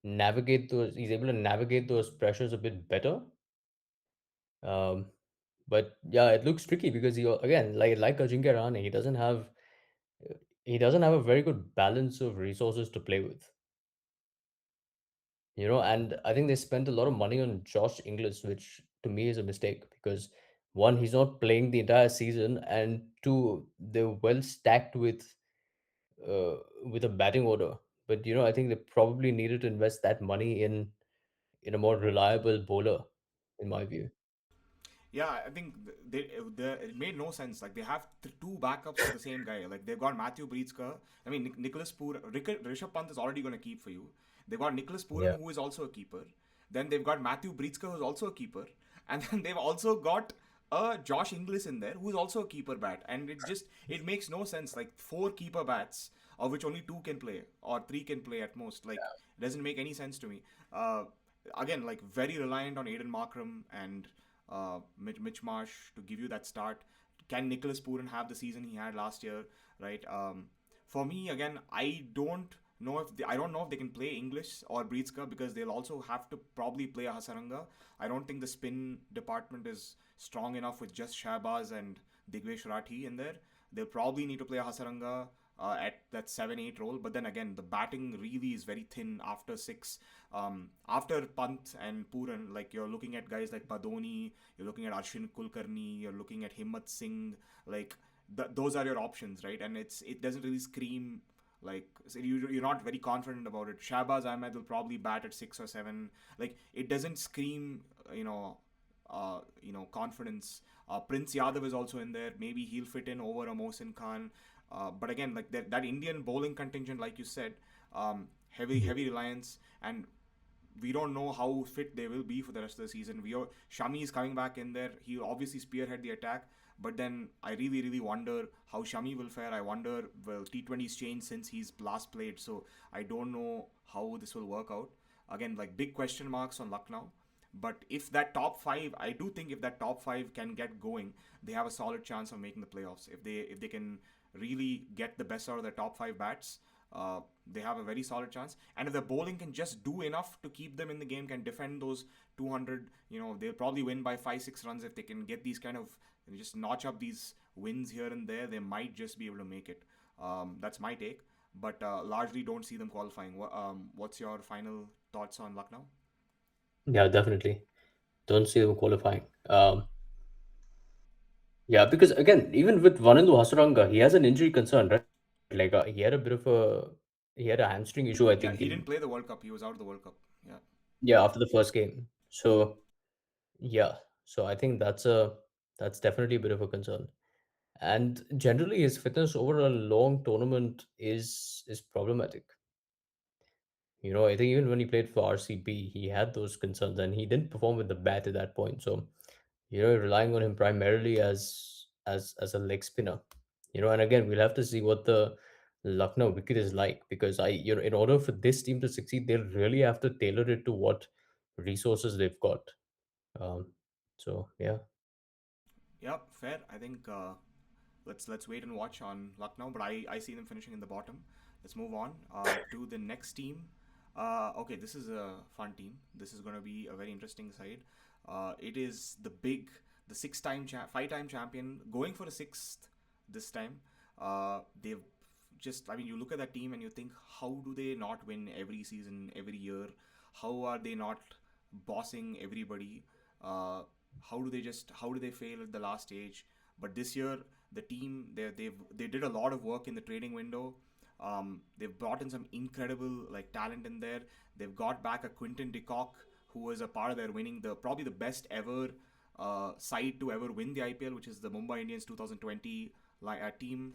he's able to navigate those pressures a bit better. um but yeah, it looks tricky because again, like Ajinkya Rahane, he doesn't have a very good balance of resources to play with. And I think they spent a lot of money on Josh Inglis, which to me is a mistake because one, he's not playing the entire season, and two, they're well stacked uh, with a batting order. But I think they probably needed to invest that money in a more reliable bowler, in my view. Yeah, I think it made no sense. Like they have two backups for the same guy. Like they've got Matthew Breedska. I mean, Nicholas Poor, Rishabh Pant is already going to keep for you. They've got Nicholas Pooran, Yeah. who is also a keeper. Then they've got Matthew Breedska, who's also a keeper. And then they've also got Josh Inglis in there, who's also a keeper bat. And it makes no sense. Like four keeper bats, of which only two can play or three can play at most. Like it doesn't make any sense to me. Uh, Again, like very reliant on Aiden Markram and Mitch Marsh to give you that start. Can Nicholas Pooran have the season he had last year? Right. For me, again, I don't know if they can play English or Breedska because they'll also have to probably play a Hasaranga. I don't think the spin department is strong enough with just Shahbaz and Digvesh Rathi in there. They'll probably need to play a Hasaranga at that 7-8 role. But then again, the batting really is very thin after six. After Pant and Puran, like you're looking at guys like Padoni, you're looking at Arshin Kulkarni, you're looking at Himmat Singh. Like those are your options, right? And it doesn't really scream like so you're not very confident about it. Shahbaz Ahmed will probably bat at 6 or 7. Like it doesn't scream, confidence. Prince Yadav is also in there. Maybe he'll fit in over a Mohsin Khan. But again, like that Indian bowling contingent, like you said, heavy reliance, and we don't know how fit they will be for the rest of the season. Shami is coming back in there. He obviously spearhead the attack, but then I really wonder how Shami will fare. I wonder, well, T20's changed since he's last played, so I don't know how this will work out. Again, like big question marks on Lucknow. But if that top five, I do think if that top five can get going, they have a solid chance of making the playoffs. If they can really get the best out of their top five bats, they have a very solid chance. And if the bowling can just do enough to keep them in the game, can defend those 200, they'll probably win by 5 6 runs if they can get these kind of just notch up these wins here and there. They might just be able to make it. That's my take, but largely don't see them qualifying. What's your final thoughts on Lucknow? Yeah, definitely. Don't see them qualifying. Yeah, because again, even with Vanendu Hasaranga, he has an injury concern, right? Like he had a hamstring issue, I think, in Yeah, he didn't play the World Cup. He was out of the World Cup. Yeah. yeah, after the first game. So yeah, so I think that's definitely a bit of a concern. And generally, his fitness over a long tournament is problematic. I think even when he played for RCB, he had those concerns, and he didn't perform with the bat at that point. So relying on him primarily as a leg spinner. And again, we'll have to see what the Lucknow wicket is like, because in order for this team to succeed, they'll really have to tailor it to what resources they've got. Um, so yeah. Yep, fair. I think let's wait and watch on Lucknow, but I see them finishing in the bottom. Let's move on to the next team. Okay, this is a fun team. This is going to be a very interesting side. It is the five-time champion, going for a sixth this time. They've just, I mean, you look at that team and you think, how do they not win every season, every year? How are they not bossing everybody? Uh, how do they fail at the last stage? But this year, the team they did a lot of work in the trading window. They've brought in some incredible like talent in there. They've got back a Quinton de Kock, who was a part of their winning the probably the best ever side to ever win the IPL, which is the Mumbai Indians 2020 team.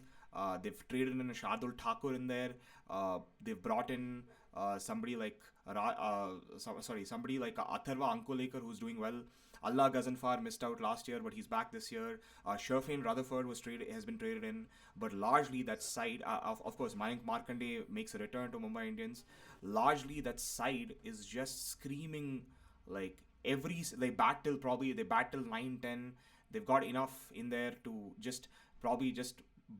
They've traded in a Shardul Thakur in there. They've brought in somebody like somebody like Atharva Ankolekar, who's doing well. Allah Ghazanfar missed out last year, but he's back this year. Sherfane Rutherford has been traded in, but largely that side, of course, Mayank Markande makes a return to Mumbai Indians. Largely that side is just screaming like they bat till 9-10. They've got enough in there to just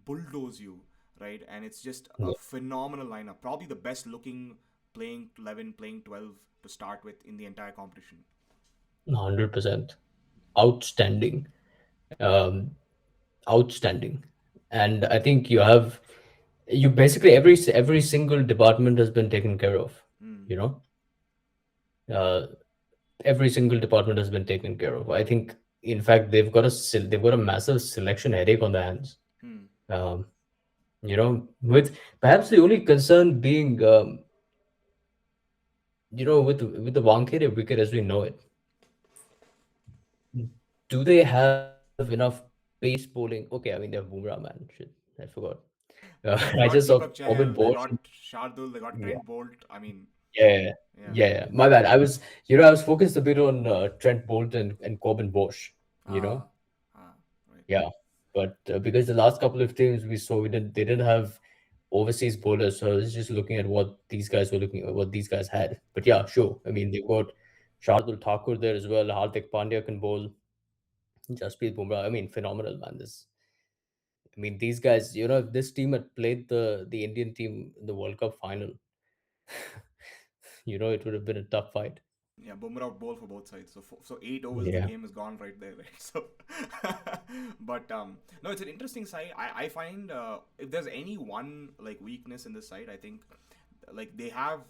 bulldoze you, right? And it's just a Yeah. phenomenal lineup, probably the best looking playing 11, playing 12 to start with in the entire competition. 100%. Outstanding. Um, Outstanding. And I think you basically every single department has been taken care of. Hmm. You know, uh, every single department has been taken care of. I think, in fact, they've got a massive selection headache on their hands. Hmm. Um, with perhaps the only concern being, with the Wankhede wicket as we know it, do they have enough pace bowling? Okay, I mean, they have Bumrah, man. Shit, I forgot. Yeah, I they just got saw Deepak Corbin Chahal, they Bosch. got Shardul, they got Yeah, Trent Bolt. I mean, yeah, yeah. yeah, yeah. My bad. I was focused a bit on Trent Bolt and You Bosch. You know, Ah, right. yeah. But because the last couple of teams we saw, they didn't have overseas bowlers, so I was just looking at what these guys had. But yeah, sure. I mean, they've got Shardul Thakur there as well. Hardik Pandya can bowl. Jasprit Bumrah. I mean, phenomenal, man. These guys. If this team had played the Indian team in the World Cup final, it would have been a tough fight. Yeah, Bumrah would bowl for both sides. So 8 overs, the Yeah. game is gone right there, right? So, but no, it's an interesting side. I find if there's any one like weakness in this side, I think like they have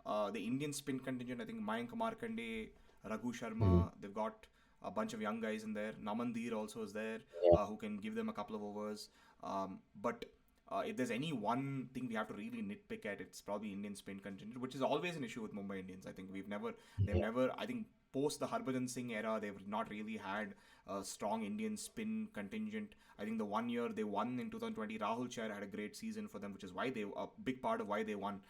the Indian spin contingent. I think Mayank Markande, Raghu Mhm. Sharma. They've got a bunch of young guys in there. Namandir also is there, Yeah. who can give them a couple of overs. But if there's any one thing we have to really nitpick at, it's probably Indian spin contingent, which is always an issue with Mumbai Indians. I think they've Yeah. never, I think post the Harbhajan Singh era, they've not really had a strong Indian spin contingent. I think the one year they won in 2020, Rahul Chahar had a great season for them, which is why a big part of why they won.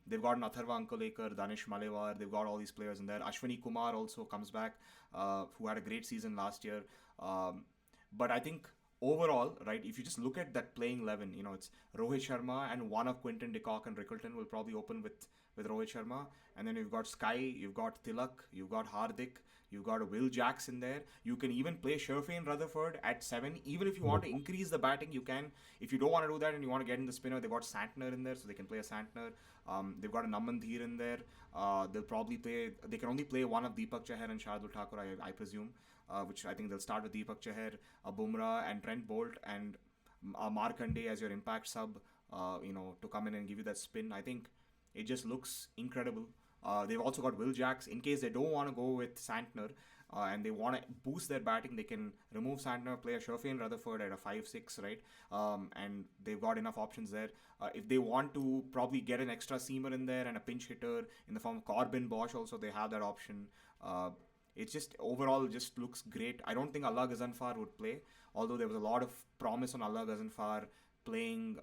They've got Atharva Ankolekar, Danish Malewar. They've got all these players in there. Ashwini Kumar also comes back, who had a great season last year. But I think overall, right, if you just look at that playing 11, it's Rohit Sharma and one of Quinton de Kock and Rickleton will probably open with Rohit Sharma. And then you've got Sky, you've got Tilak, you've got Hardik, you've got Will Jacks in there. You can even play Sherfane Rutherford at 7. Even if you want to increase the batting, you can. If you don't want to do that and you want to get in the spinner, they've got Santner in there, so they can play a Santner. They've got a Namandhir in there. They can only play one of Deepak Chahar and Shardul Thakur, I presume, which I think they'll start with Deepak Chahar, Bumrah, and Trent Bolt, and Markande as your impact sub, to come in and give you that spin. I think it just looks incredible. They've also got Will Jacks in case they don't want to go with Santner. And they want to boost their batting, they can remove Santner, play a Sherfane Rutherford at a 5-6, right? And they've got enough options there. If they want to probably get an extra seamer in there and a pinch hitter in the form of Corbin Bosch, also they have that option. It just overall just looks great. I don't think Allah Ghazanfar would play, although there was a lot of promise on Allah Ghazanfar playing,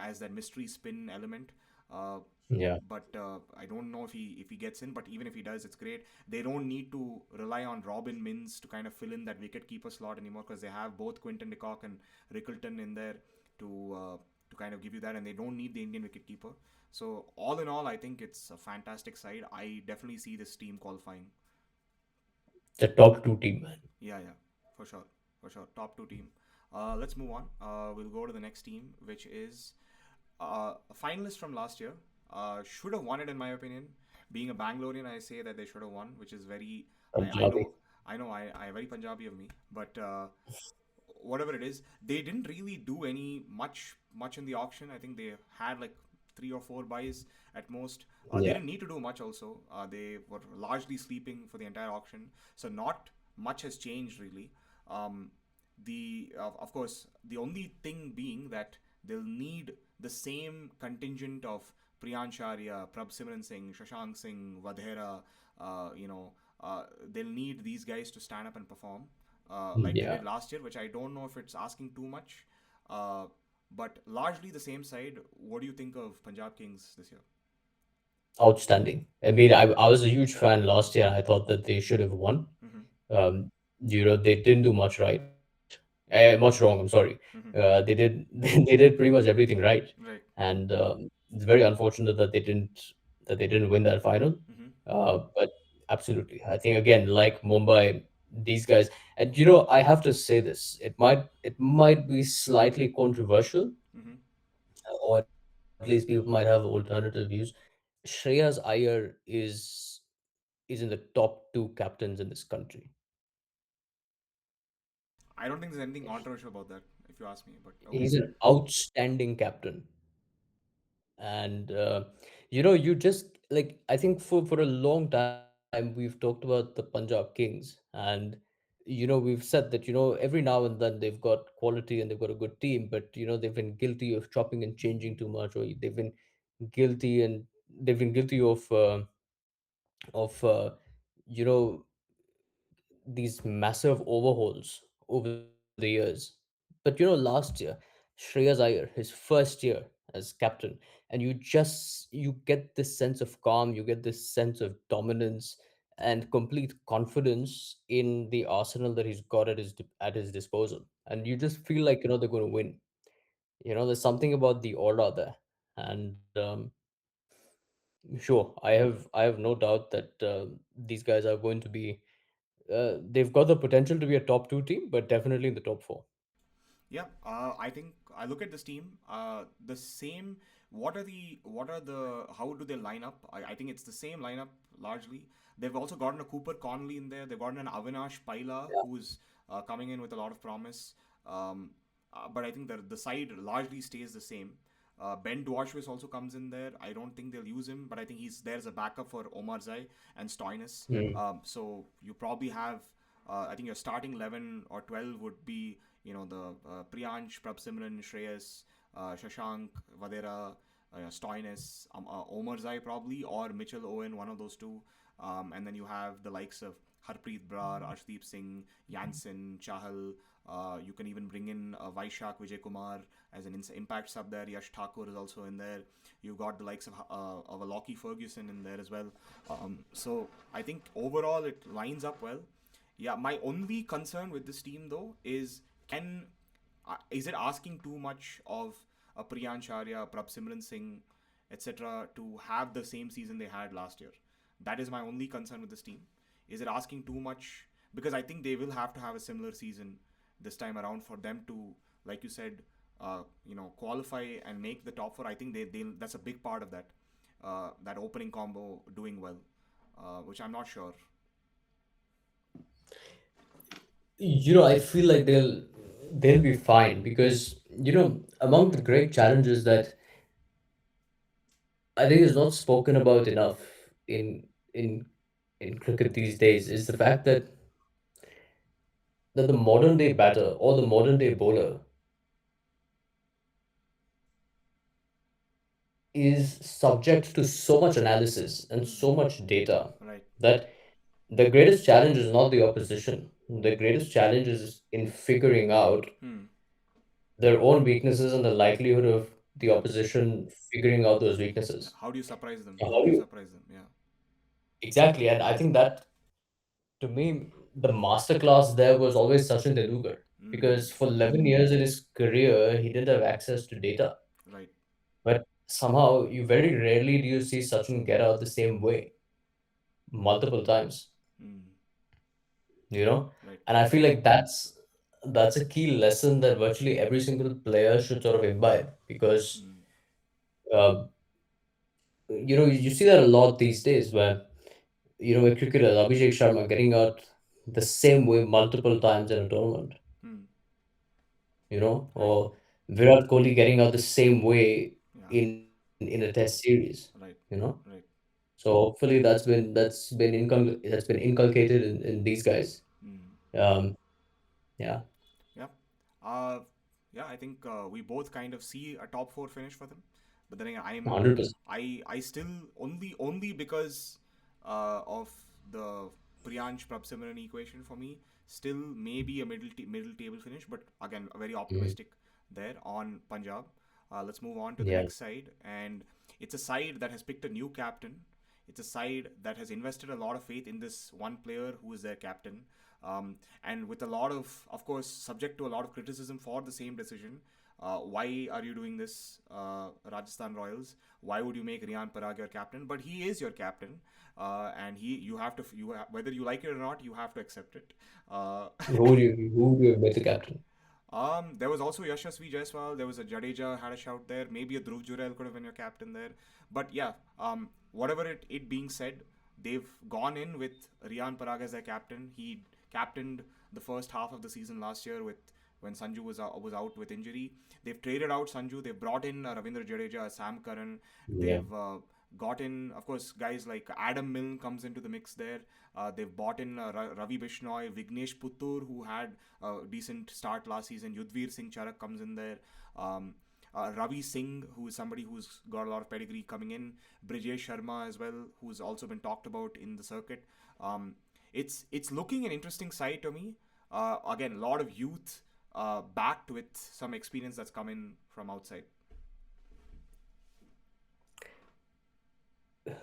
as that mystery spin element. Uh, Yeah. but I don't know if he gets in. But even if he does, it's great. They don't need to rely on Robin Mins to kind of fill in that wicket keeper slot anymore because they have both Quinton de Kock and Rickleton in there to to kind of give you that, and they don't need the Indian wicketkeeper. So all in all, I think it's a fantastic side. I definitely see this team qualifying. The top two team, man. Yeah, yeah, for sure, for sure. Top two team. Let's move on. We'll go to the next team, which is a finalist from last year. Should have won it in my opinion. Being a Bangalorean, I say that they should have won, which is very. I Punjabi. know, I very Punjabi of me, but whatever it is, they didn't really do any much in the auction. I think they had like 3 or 4 buys at most. They Yeah. didn't need to do much. Also, they were largely sleeping for the entire auction, so not much has changed really. Um, the of course, the only thing being that they'll need the same contingent of Priyan Sharia, Prabh Simran Singh, Shashank Singh, Vadhera. Uh, you know, they'll need these guys to stand up and perform like they Yeah. did last year, which I don't know if it's asking too much. Uh, but largely the same side. What do you think of Punjab Kings this year? Outstanding. I mean, I was a huge fan last year. I thought that they should have won. Mm-hmm. They didn't do much right. Much wrong. I'm sorry. Mm-hmm. They did they did pretty much everything right, Right. and it's very unfortunate that they didn't win that final. Mm-hmm. But absolutely, I think again, like Mumbai, these guys, and I have to say this. It might be slightly controversial, Mm-hmm. or at least people might have alternative views. Shreyas Iyer is in the top two captains in this country. I don't think there's anything controversial about that, if you ask me. But okay. He's an outstanding captain. And you just like, I think for a long time we've talked about the Punjab Kings, and we've said that every now and then they've got quality and they've got a good team, but they've been guilty of chopping and changing too much, or guilty and they've been guilty of you know these massive overhauls over the years. But last year, Shreyas Iyer, his first year as captain, and you get this sense of calm, you get this sense of dominance and complete confidence in the arsenal that he's got at his disposal, and you just feel like they're going to win. There's something about the aura there, and sure, I have no doubt that these guys are going to be they've got the potential to be a top two team, but definitely in the top four. Yeah, I think I look at this team. The same. What are the? How do they line up? I think it's the same lineup largely. They've also gotten a Cooper Conley in there. They've gotten an Avinash Paila who's coming in with a lot of promise. Um, but I think the side largely stays the same. Ben Dwashwis also comes in there. I don't think they'll use him, but I think he's there as a backup for Omar Zai and Stoinis. Mm. So you probably have, I think your starting 11 or 12 would be, the Priyansh, Prabsimran, Shreyas, Shashank, Vadera, Stoinis, Omar Zai probably, or Mitchell Owen, one of those two. And then you have the likes of Harpreet Brar, Arshdeep Singh, Jansen, Chahal. You can even bring in Vaishak Vijay Kumar as an impact sub there. Yash Thakur is also in there. You've got the likes of a Lockie Ferguson in there as well. So I think overall it lines up well. Yeah, my only concern with this team though is it asking too much of a Priyan Sharia, Prab Simran Singh, etc. to have the same season they had last year? That is my only concern with this team. Is it asking too much? Because I think they will have to have a similar season this time around for them to, like you said, qualify and make the top four. I think they that's a big part of that opening combo doing well, which I'm not sure. I feel like they'll be fine because among the great challenges that I think is not spoken about enough in in in cricket these days is the fact that the modern day batter or the modern day bowler is subject to so much analysis and Hmm. so much data Right. that the greatest challenge is not the opposition. The greatest challenge is in figuring out Hmm. their own weaknesses and the likelihood of the opposition figuring out those weaknesses. How do you surprise them? Yeah, How do you surprise them? Yeah. exactly, and I think that to me the masterclass there was always Sachin Tendulkar Mm. because for 11 years in his career he didn't have access to data. but somehow you very rarely do you see Sachin get out the same way multiple times, Mm. you know? Right. And I feel like that's a key lesson that virtually every single player should sort of imbibe because Mm. uh, you see that a lot these days where a cricketer, Abhishek Sharma, getting out the same way multiple times in a tournament, Mm. Right. or Virat Kohli getting out the same way Yeah. in a Test series, Right. Right. So hopefully that's been inculcated in these guys. Mm. Um, yeah, Yeah. Uh, yeah, I think we both kind of see a top four finish for them. But then again, 100%. I still only because of the Priyansh Prabhsimran equation for me, still maybe a middle table finish. But again, very Mhm. optimistic there on Punjab. Let's move on to the Yeah, next side, and it's a side that has picked a new captain. It's a side that has invested a lot of faith in this one player who is their captain, and with a lot of course, subject to a lot of criticism for the same decision. Why are you doing this, Rajasthan Royals? Why would you make Riyan Parag your captain? But he is your captain, and you have to whether you like it or not, you have to accept it. Uh, who do you make the captain? there was also Yashasvi Jaiswal. There was a Jadeja had a shout there. Maybe a Dhruv Jurel could have been your captain there. But yeah, whatever it being said, they've gone in with Riyan Parag as their captain. He captained the first half of the season last year with when Sanju was out with injury. They've traded out Sanju. They've brought in Ravindra Jadeja, Sam Curran. Yeah, They've got in, of course, guys like Adam Milne comes into the mix there. They've bought in Ravi Bishnoi, Vignesh Puttur, who had a decent start last season. Yudhvir Singh Charak comes in there. Um, Ravi Singh, who is somebody who's got a lot of pedigree coming in. Brijesh Sharma as well, who's also been talked about in the circuit. Um, it's looking an interesting side to me. Again, a lot of youth backed with some experience that's come in from outside.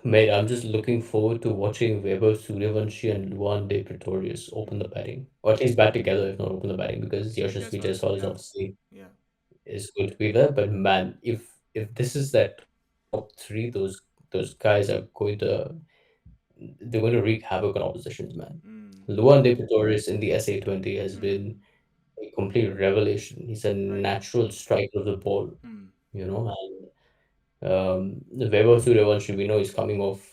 mate, I'm just looking forward to watching Weber, Suryavanshi, and Luan De Pretorius open Mm. the batting, or at least bat together, if not open the batting, because Yashasvi Jaiswal, Jaiswal is yeah, obviously yeah. is going to be there. But man, if this is that top three, those guys are they're going to wreak havoc on oppositions, man. Mm. Luan De Pretorius in the SA20 has Mm. been a complete revelation. He's a Right. natural striker of the ball, Mm. Weber Suryavanshi, we know he's coming off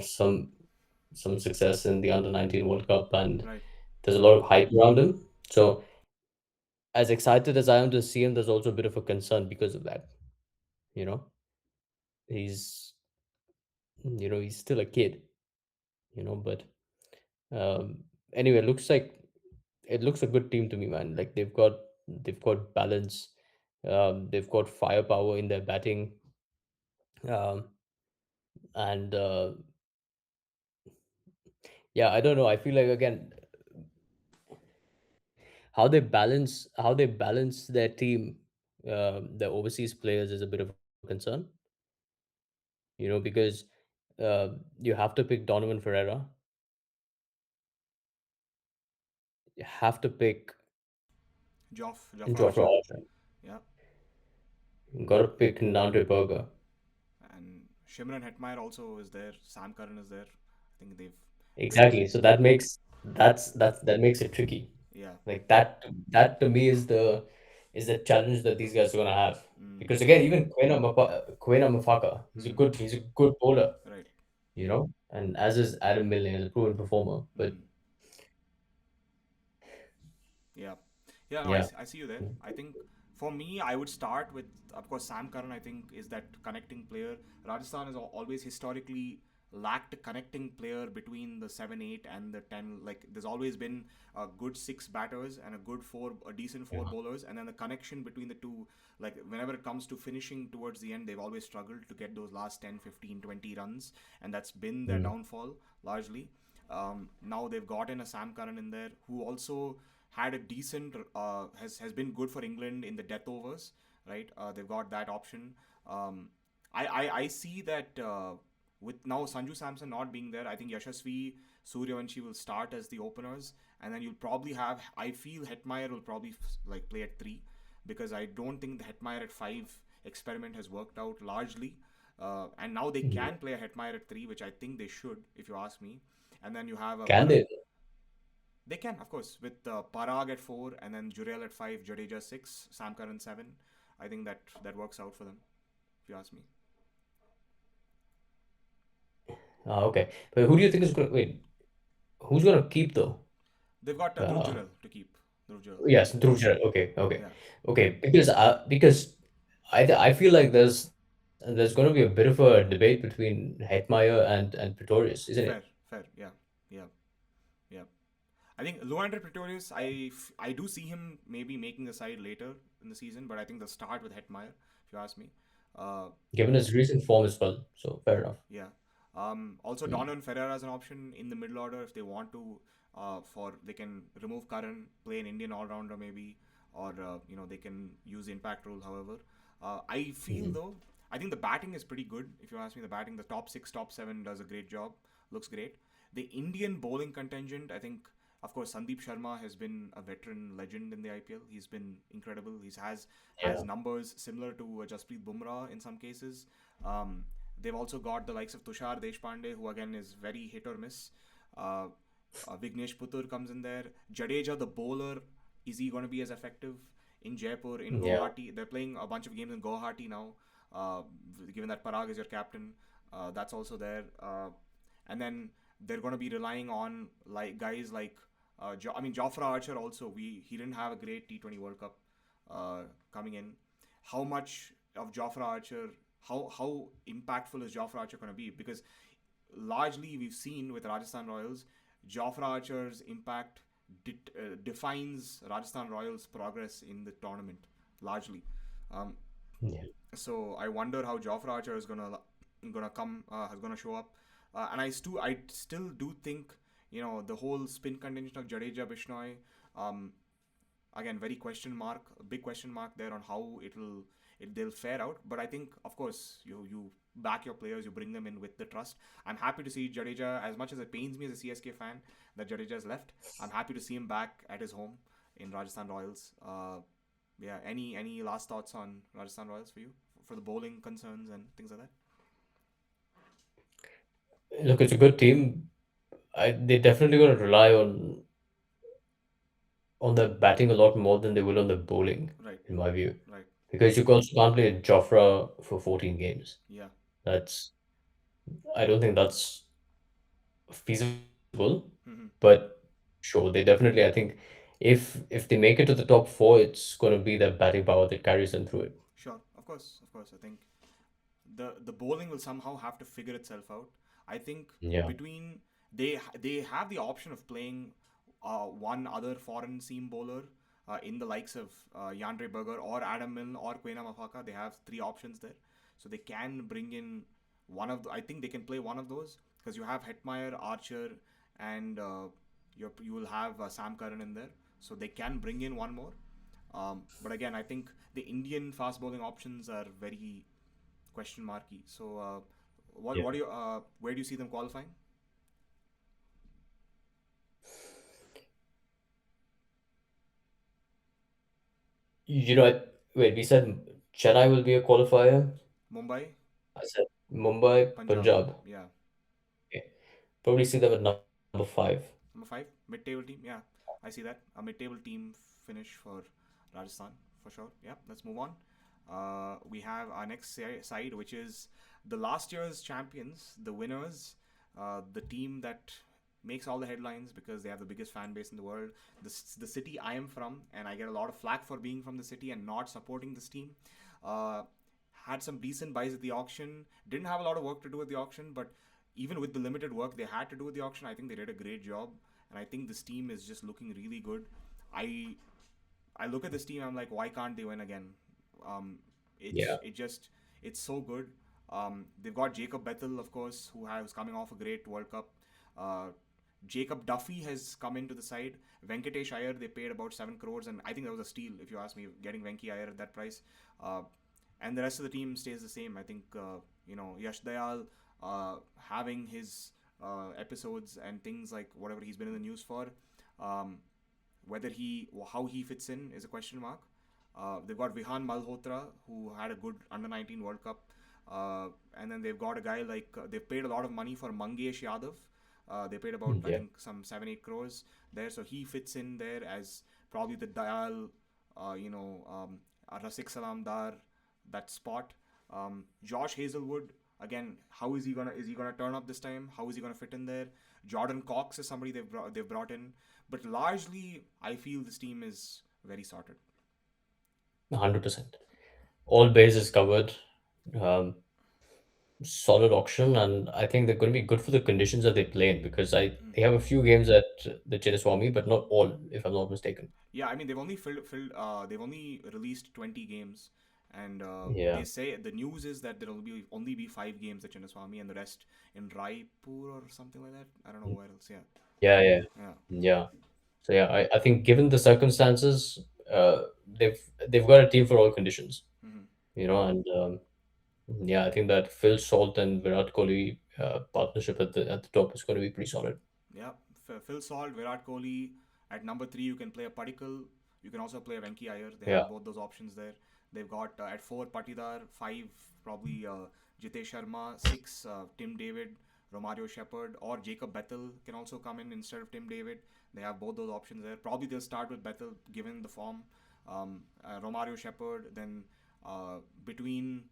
some success in the Under 19 World Cup, and Right. there's a lot of hype around him. Mm. So, as excited as I am to see him, there's also a bit of a concern because of that. You know, he's he's still a kid. But um, anyway, it looks a good team to me, man. Like they've got balance, they've got firepower in their batting, um, and yeah, I don't know. I feel like again how they balance their team, their overseas players is a bit of a concern. Because you have to pick Donovan Ferreira, you have to pick Jofra Jofra Archer. Archer, Yeah. you got to pick Nandre Berger. And Shimran Hetmeyer also is there. Sam Curran is there. I think they've Exactly. So that makes it tricky. yeah. Like that to me is the challenge that these guys are gonna have. Mm. Because again, even Quena Mafaka, Mm. he's a good bowler, Right. and as is Adam Milne, he's a proven performer. But Mm. Yeah. Yeah, no, yeah, I see you there. I think for me, I would start with, of course, Sam Curran, I think, is that connecting player. Rajasthan has always historically lacked a connecting player between the 7, 8, and the 10. Like, there's always been a good six batters and a decent four yeah. bowlers. And then the connection between the two, like, whenever it comes to finishing towards the end, they've always struggled to get those last 10, 15, 20 runs. And that's been their Mm, downfall, largely. Now they've gotten a Sam Curran in there who also had a decent has been good for England in the death overs, right? They've got that option. Um, I see that with now Sanju Samson not being there, I think Yashasvi Suryavanshi will start as the openers, and then you'll probably have. I feel Hetmeyer will probably like play at 3 because I don't think the Hetmeyer at 5 experiment has worked out largely. And now they Mhm. can play a Hetmeyer at three, which I think they should, if you ask me. And then you have a Can they? they can, of course, with Parag at four, and then Jurel at five, Jadeja six, Sam Curran seven. I think that works out for them, if you ask me. Okay. But who do you think is going to wait? Who's going to keep though? They've got Dhruv Uh, Jurel to keep. Dhruv Jurel, yeah, yes, Dhruv Jaral. Okay, okay, yeah, okay. Because I feel like there's going to be a bit of a debate between Hetmeyer and Pretorius, isn't it? fair, fair, yeah, yeah, yeah. I think Luandre Pretorius, I do see him maybe making the side later in the season, but I think they'll start with Hetmeyer, if you ask me. Uh, Given his recent form as well. So fair enough. Yeah. Also, Mm. Donovan Ferreira as an option in the middle order if they want to. For they can remove Karan, play an Indian all rounder maybe, or they can use the impact rule. However, I feel Mhm. though I think the batting is pretty good. If you ask me, the batting, the top six, top seven does a great job. Looks great. The Indian bowling contingent, I think, of course, Sandeep Sharma has been a veteran legend in the IPL. He's been incredible. He has Yeah. numbers similar to Jasprit Bumrah in some cases. Um, they've also got the likes of Tushar Deshpande, who again is very hit or miss. Uh, Vignesh Putur comes in there. Jadeja, the bowler, is he going to be as effective in Jaipur, in Yeah. Guwahati? They're playing a bunch of games in Guwahati now, uh, given that Parag is your captain. That's also there. And then they're going to be relying on like guys like, I mean, Jofra Archer also. He didn't have a great T20 World Cup uh, coming in. How much of Jofra Archer, how impactful is Jofra Archer going to be? Because largely we've seen with Rajasthan Royals, Jofra Archer's impact defines Rajasthan Royals' progress in the tournament largely. Um, Yeah. so I wonder how Jofra Archer is gonna come, is gonna show up, and I still do think the whole spin contention of Jadeja Bishnoi. Um, Again, very question mark, a big question mark there on how they'll fare out. But I think, of course, you back your players, you bring them in with the trust. I'm happy to see Jadeja, as much as it pains me as a CSK fan that Jadeja has left. I'm happy to see him back at his home in Rajasthan Royals. Yeah, any last thoughts on Rajasthan Royals for you, for the bowling concerns and things like that? Look, it's a good team. They definitely going to rely on the batting a lot more than they will on the bowling, Right, in my view. right, Because you also can't play Jofra for 14 games. yeah, That's I don't think that's feasible, mm-hmm. but sure, they definitely. I think if they make it to the top four, it's going to be that batting power that carries them through it. Sure, of course, of course. I think the bowling will somehow have to figure itself out. I think Yeah, between they have the option of playing one other foreign seam bowler in the likes of Yandre Berger or Adam Milne or Quena Mafaka. They have three options there, so they can bring in I think they can play one of those because you have Hetmeyer, Archer, and you will have Sam Curran in there, so they can bring in one more. But again, I think the Indian fast bowling options are very question marky. So, what yeah. do you where do you see them qualifying? Wait, we said Chennai will be a qualifier. Mumbai, I said Mumbai, Punjab, Punjab. yeah. Okay. Probably see them at number five. Number five, mid-table team, yeah. I see that a mid-table team finish for Rajasthan for sure. Yeah, let's move on. We have our next side, which is the last year's champions, the winners, the team that makes all the headlines because they have the biggest fan base in the world. The city I am from, and I get a lot of flack for being from the city and not supporting this team. Uh, had some decent buys at the auction. Didn't have a lot of work to do at the auction, but even with the limited work they had to do at the auction, I think they did a great job. And I think this team is just looking really good. I I look at this team. I'm like, why can't they win again? Um, Yeah, it's so good. They've got Jacob Bethel, of course, who's coming off a great World Cup. Uh, Jacob Duffy has come into the side. Venkatesh Iyer, they paid about 7 crores, and I think that was a steal if you ask me, getting Venki Iyer at that price. Uh, and the rest of the team stays the same. I think Yash Dayal having his episodes and things like whatever he's been in the news for. Um, whether he how he fits in is a question mark. They've got Vihan Malhotra, who had a good under 19 World Cup. And then they've got a guy like they've paid a lot of money for Mangesh Yadav. They paid about I Yeah. think some 7-8 crores there, so he fits in there as probably the Dayal, Rasik Salam Dar, that spot. Josh Hazelwood again. How is he gonna turn up this time? How is he gonna fit in there? Jordan Cox is somebody they've brought in, but largely I feel this team is very sorted. 100%. All bases covered. Um, Solid auction, and I think they're going to be good for the conditions that they play in because they have a few games at the Chinnaswamy, but not all, if I'm not mistaken. Yeah, I mean they've only they've only released 20 games, and Yeah. they say the news is that there'll be only be 5 games at Chinnaswamy and the rest in Raipur or something like that. I don't know where else. Yeah, Yeah, yeah, yeah. yeah. So yeah, I think given the circumstances, they've got a team for all conditions, Hmm. and yeah, I think that Phil Salt and Virat Kohli partnership at the top is going to be pretty solid. Yeah, Phil Salt, Virat Kohli. At number three, you can play a Padikal. You can also play a Venki Iyer. They Yeah, have both those options there. They've got at four Patidar, five probably Jitesh Sharma, six Tim David, Romario Shepherd, or Jacob Bethel can also come in instead of Tim David. They have both those options there. Probably they'll start with Bethel given the form. Romario Shepherd, then between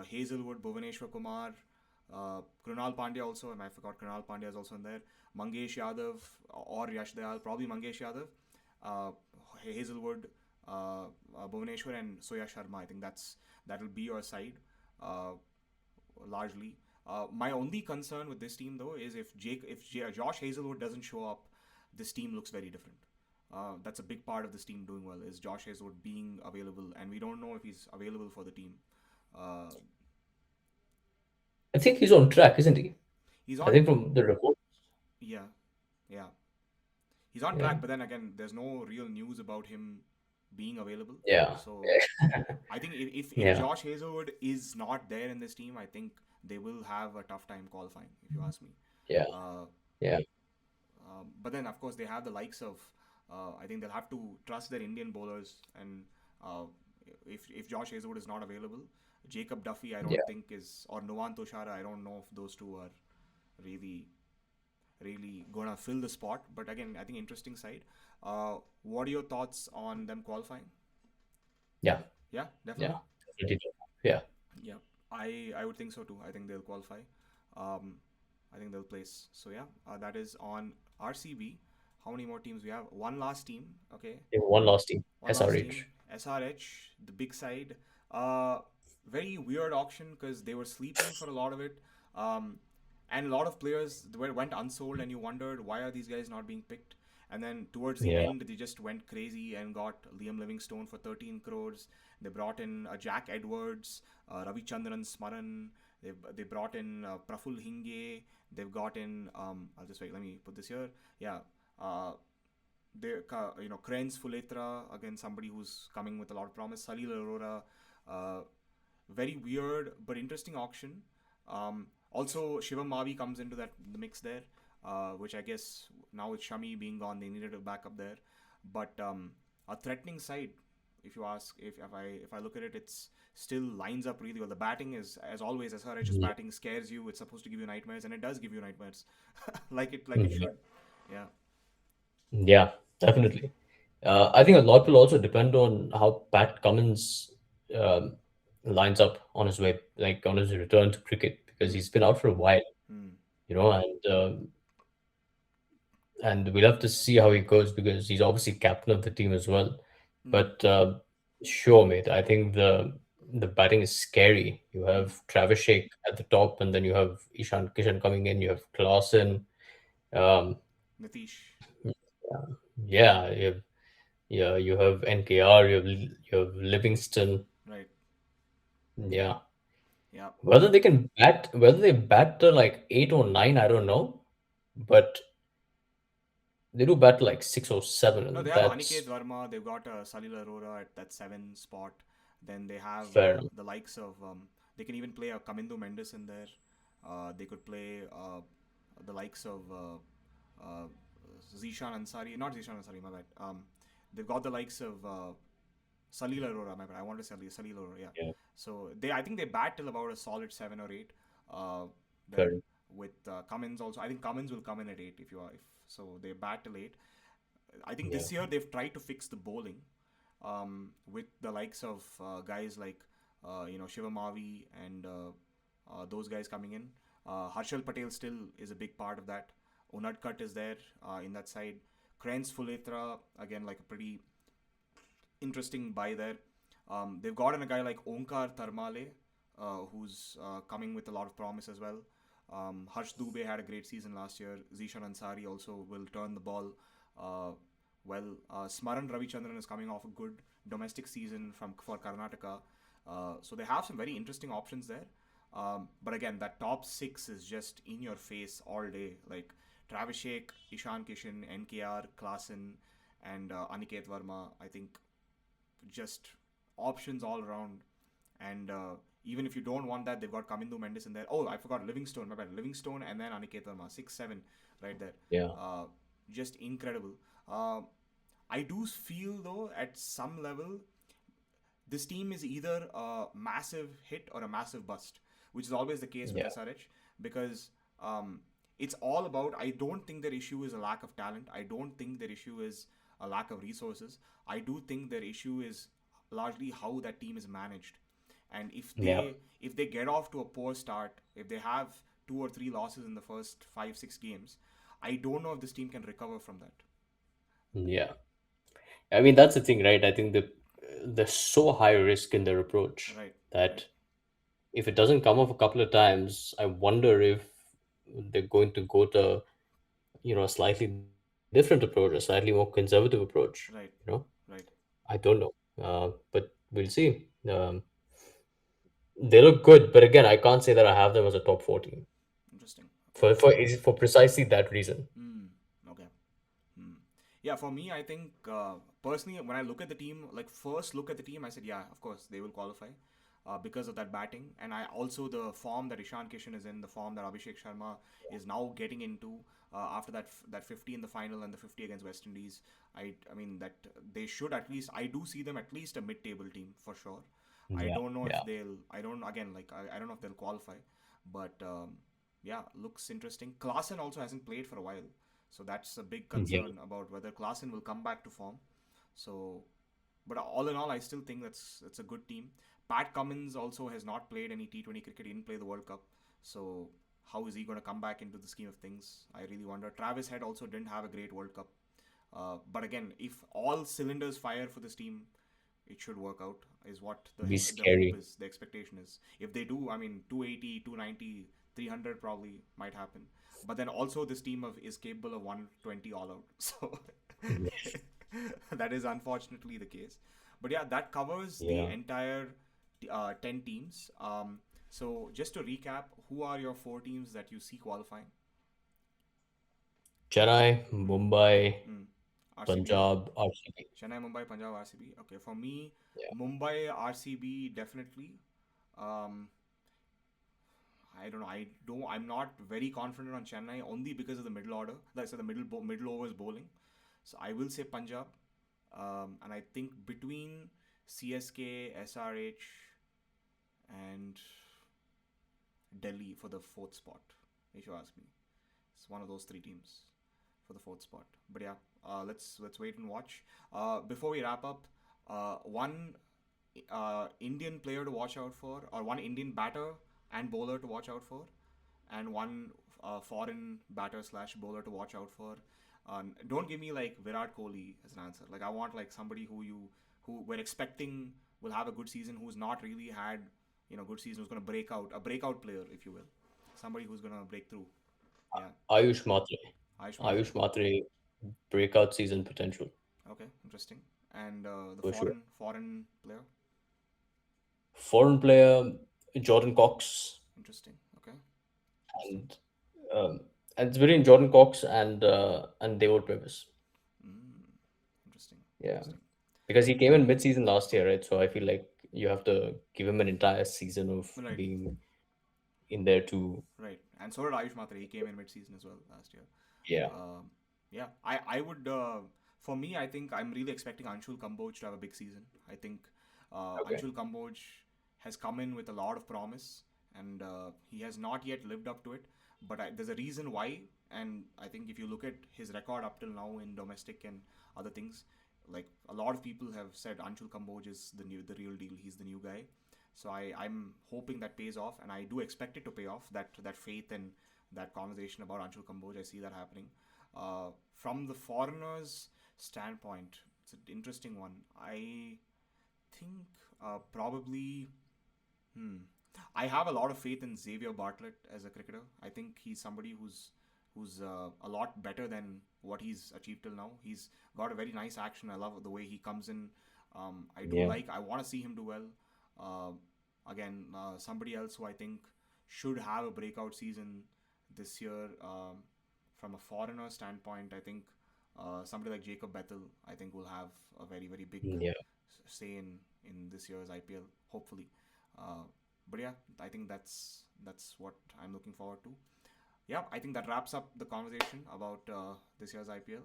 Hazelwood, Bhuvaneshwar Kumar, Krunal Pandya also, and I forgot Krunal Pandya is also in there. Mangesh Yadav or Yash Dayal, probably Mangesh Yadav, uh, Hazelwood, Bhuvaneshwar, and Soya Sharma. I think that'll be your side uh, largely. My only concern with this team though is if Josh Hazelwood doesn't show up, this team looks very different. That's a big part of this team doing well is Josh Hazelwood being available, and we don't know if he's available for the team. Uh, I think he's on track, isn't he? he's I on, think from the report. yeah, yeah. He's on Yeah, track, but then again, there's no real news about him being available. yeah, So I think if yeah, Josh Hazelwood is not there in this team, I think they will have a tough time qualifying. If you ask me. yeah, Uh, yeah. but then of course they have the likes of. I think they'll have to trust their Indian bowlers, and uh, if Josh Hazelwood is not available, Jacob Duffy I Yeah. don't think is, or Novan Toshara, I don't know if those two are really gonna fill the spot. But again, I think interesting side. What are your thoughts on them qualifying? Yeah, Yeah, yeah, definitely. definitely. Yeah, Yeah, I would think so too. I think they'll qualify. Um, I think they'll place. So yeah, that is on RCB. How many more teams we have? One last team. Okay, they have one last team, one last team. SRH. SRH, the big side. Uh, Very weird auction because they were sleeping for a lot of it. Um, and a lot of players went unsold, and you wondered why are these guys not being picked. And then towards the Yeah, end, they just went crazy and got Liam Livingstone for 13 crores. They brought in Jack Edwards, Ravi Chandran Smaran. They brought in Praful Hinge. They've got in. I'll just wait. Let me put this here. Yeah. Uh, Cranes Fuletra, again somebody who's coming with a lot of promise. Salil Arora, uh, very weird but interesting auction. Also, Shivam Mavi comes into the mix there, which I guess now with Shami being gone, they needed a backup there. But a threatening side, if you ask, if I look at it, it's still lines up really well. The batting is, as always, SRH's yeah, batting scares you. It's supposed to give you nightmares, and it does give you nightmares, like it yeah, should. Yeah. yeah, definitely. I think a lot will also depend on how Pat Cummins um, lines up on his way, like on his return to cricket, because Hmm. he's been out for a while, Hmm. and we'll have to see how he goes because he's obviously captain of the team as well. Hmm. But sure, mate, I think the batting is scary. You Hmm. have Travis Shake at the top, and then you have Ishan Kishan coming in. You have Klaasen. Um, Nitish. yeah, you have NKR. You have Livingston. Right. Yeah, Yeah. whether they bat to like 8 or 9, I don't know, but they do bat to like 6 or 7, No, they and have Aniket that's Verma. They've got Salil Arora at that seven spot. Then they have fair. the likes of. They can even play a Kamindu Mendes in there. They could play the likes of uh, Zishan Ansari. Not Zishan Ansari, my bad. They've got the likes of Salil Arora, my bad. I want to say Salil Arora, yeah. Yeah, So I think they bat till about a solid 7 or 8 uh, there correct. with Cummins also. I think Cummins will come in at 8 if you are, if so they bat till 8. I think Yeah, this year they've tried to fix the bowling with the likes of guys like Shivamavi and those guys coming in. Harshal Patel still is a big part of that. Unadkat is there in that side. Krens Fuletra again like a pretty interesting buy there. They've gotten a guy like Onkar Tarmale, who's coming with a lot of promise as well. Harsh Dubey had a great season last year. Zishan Ansari also will turn the ball uh, well. Smaran Ravichandran is coming off a good domestic season from for Karnataka. So they have some very interesting options there. But again, that top six is just in your face all day. Like Travis Sheikh, Ishan Kishan, NKR, Klassen, and Aniket Verma. I think just options all around. And even if you don't want that, they've got Kamindu Mendes in there. Oh, I forgot Livingstone. My bad. Livingstone and then Aniket Verma. 6-7 right there. yeah, Uh, just incredible. Uh, I do feel though at some level this team is either a massive hit or a massive bust, which is always the case with yeah, SRH because it's all about. I don't think their issue is a lack of talent. I don't think their issue is a lack of resources. I do think their issue is largely how that team is managed. And yeah, if they get off to a poor start, if they have 2 or 3 losses in the first 5 6 games, I don't know if this team can recover from that. yeah. I mean, that's the thing, right? I think there's so high risk in their approach Right, right, that if it doesn't come off a couple of times, I wonder if they're going to go to, a slightly different approach, a slightly more conservative approach. right, right. I don't know. But we'll see. They look good, but again, I can't say that I have them as a top 14 Interesting. Okay. for precisely that reason. Hmm. Okay. Hmm. Yeah, for me, I think personally, when I look at the team, like first look at the team, I said, yeah, of course they will qualify because of that batting, and I also the form that Ishan Kishan is in, the form that Abhishek Sharma is now getting into after that 50 in the final and the 50 against West Indies. I mean that they should at least. I do see them at least a mid-table team for sure. I Yeah, don't know if yeah, they'll. I don't again like I don't know if they'll qualify, but yeah, looks interesting. Klaasen also hasn't played for a while. So that's a big yeah. concern about whether Klaasen will come back to form. So, but all in all, I still think that's a good team. Pat Cummins also has not played any T20 cricket. He didn't play the World Cup. So how is he going to come back into the scheme of things? I really wonder. Travis Head also didn't have a great World Cup. But again, if all cylinders fire for this team, it should work out. Is what Be the hope scary. is. The expectation is. If they do, I mean, 280, 290, 300 probably might happen. But then also this team is capable of 120 all out. So Yes. that is unfortunately the case. But yeah, that covers the Yeah. entire 10 teams. So just to recap, who are your 4 teams that you see qualifying? Chennai, Mumbai, Mm. RCB, Punjab, RCB. Chennai, Mumbai, Punjab, RCB. Okay, for me, Yeah. Mumbai, RCB definitely. Um, I don't know. I don't. I'm not very confident on Chennai only because of the middle order. That's the middle overs bowling. So I will say Punjab, and I think between CSK, SRH, and Delhi for the fourth spot. If you ask me, it's one of those 3 teams for the fourth spot. But yeah, let's wait and watch. Before we wrap up, one Indian player to watch out for, or one Indian batter and bowler to watch out for, and one foreign batter slash bowler to watch out for. Don't give me like Virat Kohli as an answer. Like I want like somebody who we're expecting will have a good season, who's not really had good season, who's going to break out, a breakout player, if you will, somebody who's going to break through. Yeah, Ayush Matre. Ayush Matre. Ayush Matre, breakout season potential Okay, interesting. And the for sure. foreign player. Foreign player, Jordan Cox, Interesting. Okay, interesting. and um, and it's between Jordan Cox and David Bevis. Mm, interesting. Yeah, Interesting. because he came in mid-season last year, right? So I feel like you have to give him an entire season of Right. being in there too. Right. And so did Ayush Matre. He came in mid-season as well last year. Yeah, Um, yeah, I would. For me, I think I'm really expecting Anshul Kamboj to have a big season. I think Okay. Anshul Kamboj has come in with a lot of promise, and he has not yet lived up to it. But there's a reason why, and I think if you look at his record up till now in domestic and other things, like a lot of people have said Anshul Kamboj is the real deal. He's the new guy. So I'm hoping that pays off, and I do expect it to pay off. That faith and that conversation about Anshul Kamboj, I see that happening. From the foreigners standpoint, it's an interesting one. I think probably. Hmm. I have a lot of faith in Xavier Bartlett as a cricketer. I think he's somebody who's a lot better than what he's achieved till now. He's got a very nice action. I love the way he comes in. I do Yeah. like. I want to see him do well. Again, somebody else who I think should have a breakout season this year. From a foreigner standpoint, I think somebody like Jacob Bethel, I think will have a very big Yeah. say in this year's IPL. Hopefully, uh, but yeah, I think that's what I'm looking forward to. Yeah, I think that wraps up the conversation about this year's IPL.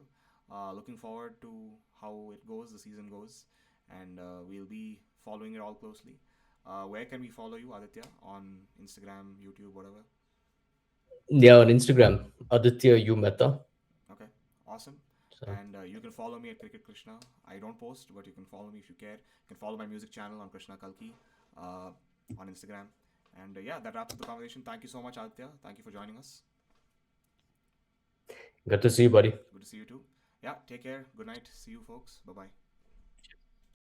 Looking forward to how it goes, the season goes, and we'll be following it all closely. Where can we follow you, Aditya? On Instagram, YouTube, whatever. Yeah, on Instagram, Aditya U Mehta. Okay, awesome. So And you can follow me at Cricket Krishna. I don't post, but you can follow me if you care. You can follow my music channel on Krishna Kalki uh, on Instagram. And yeah, that wraps up the conversation. Thank you so much, Aditya. Thank you for joining us. good to see you, buddy. Good to see you too. Yeah, take care. Good night. See you, folks. Bye bye.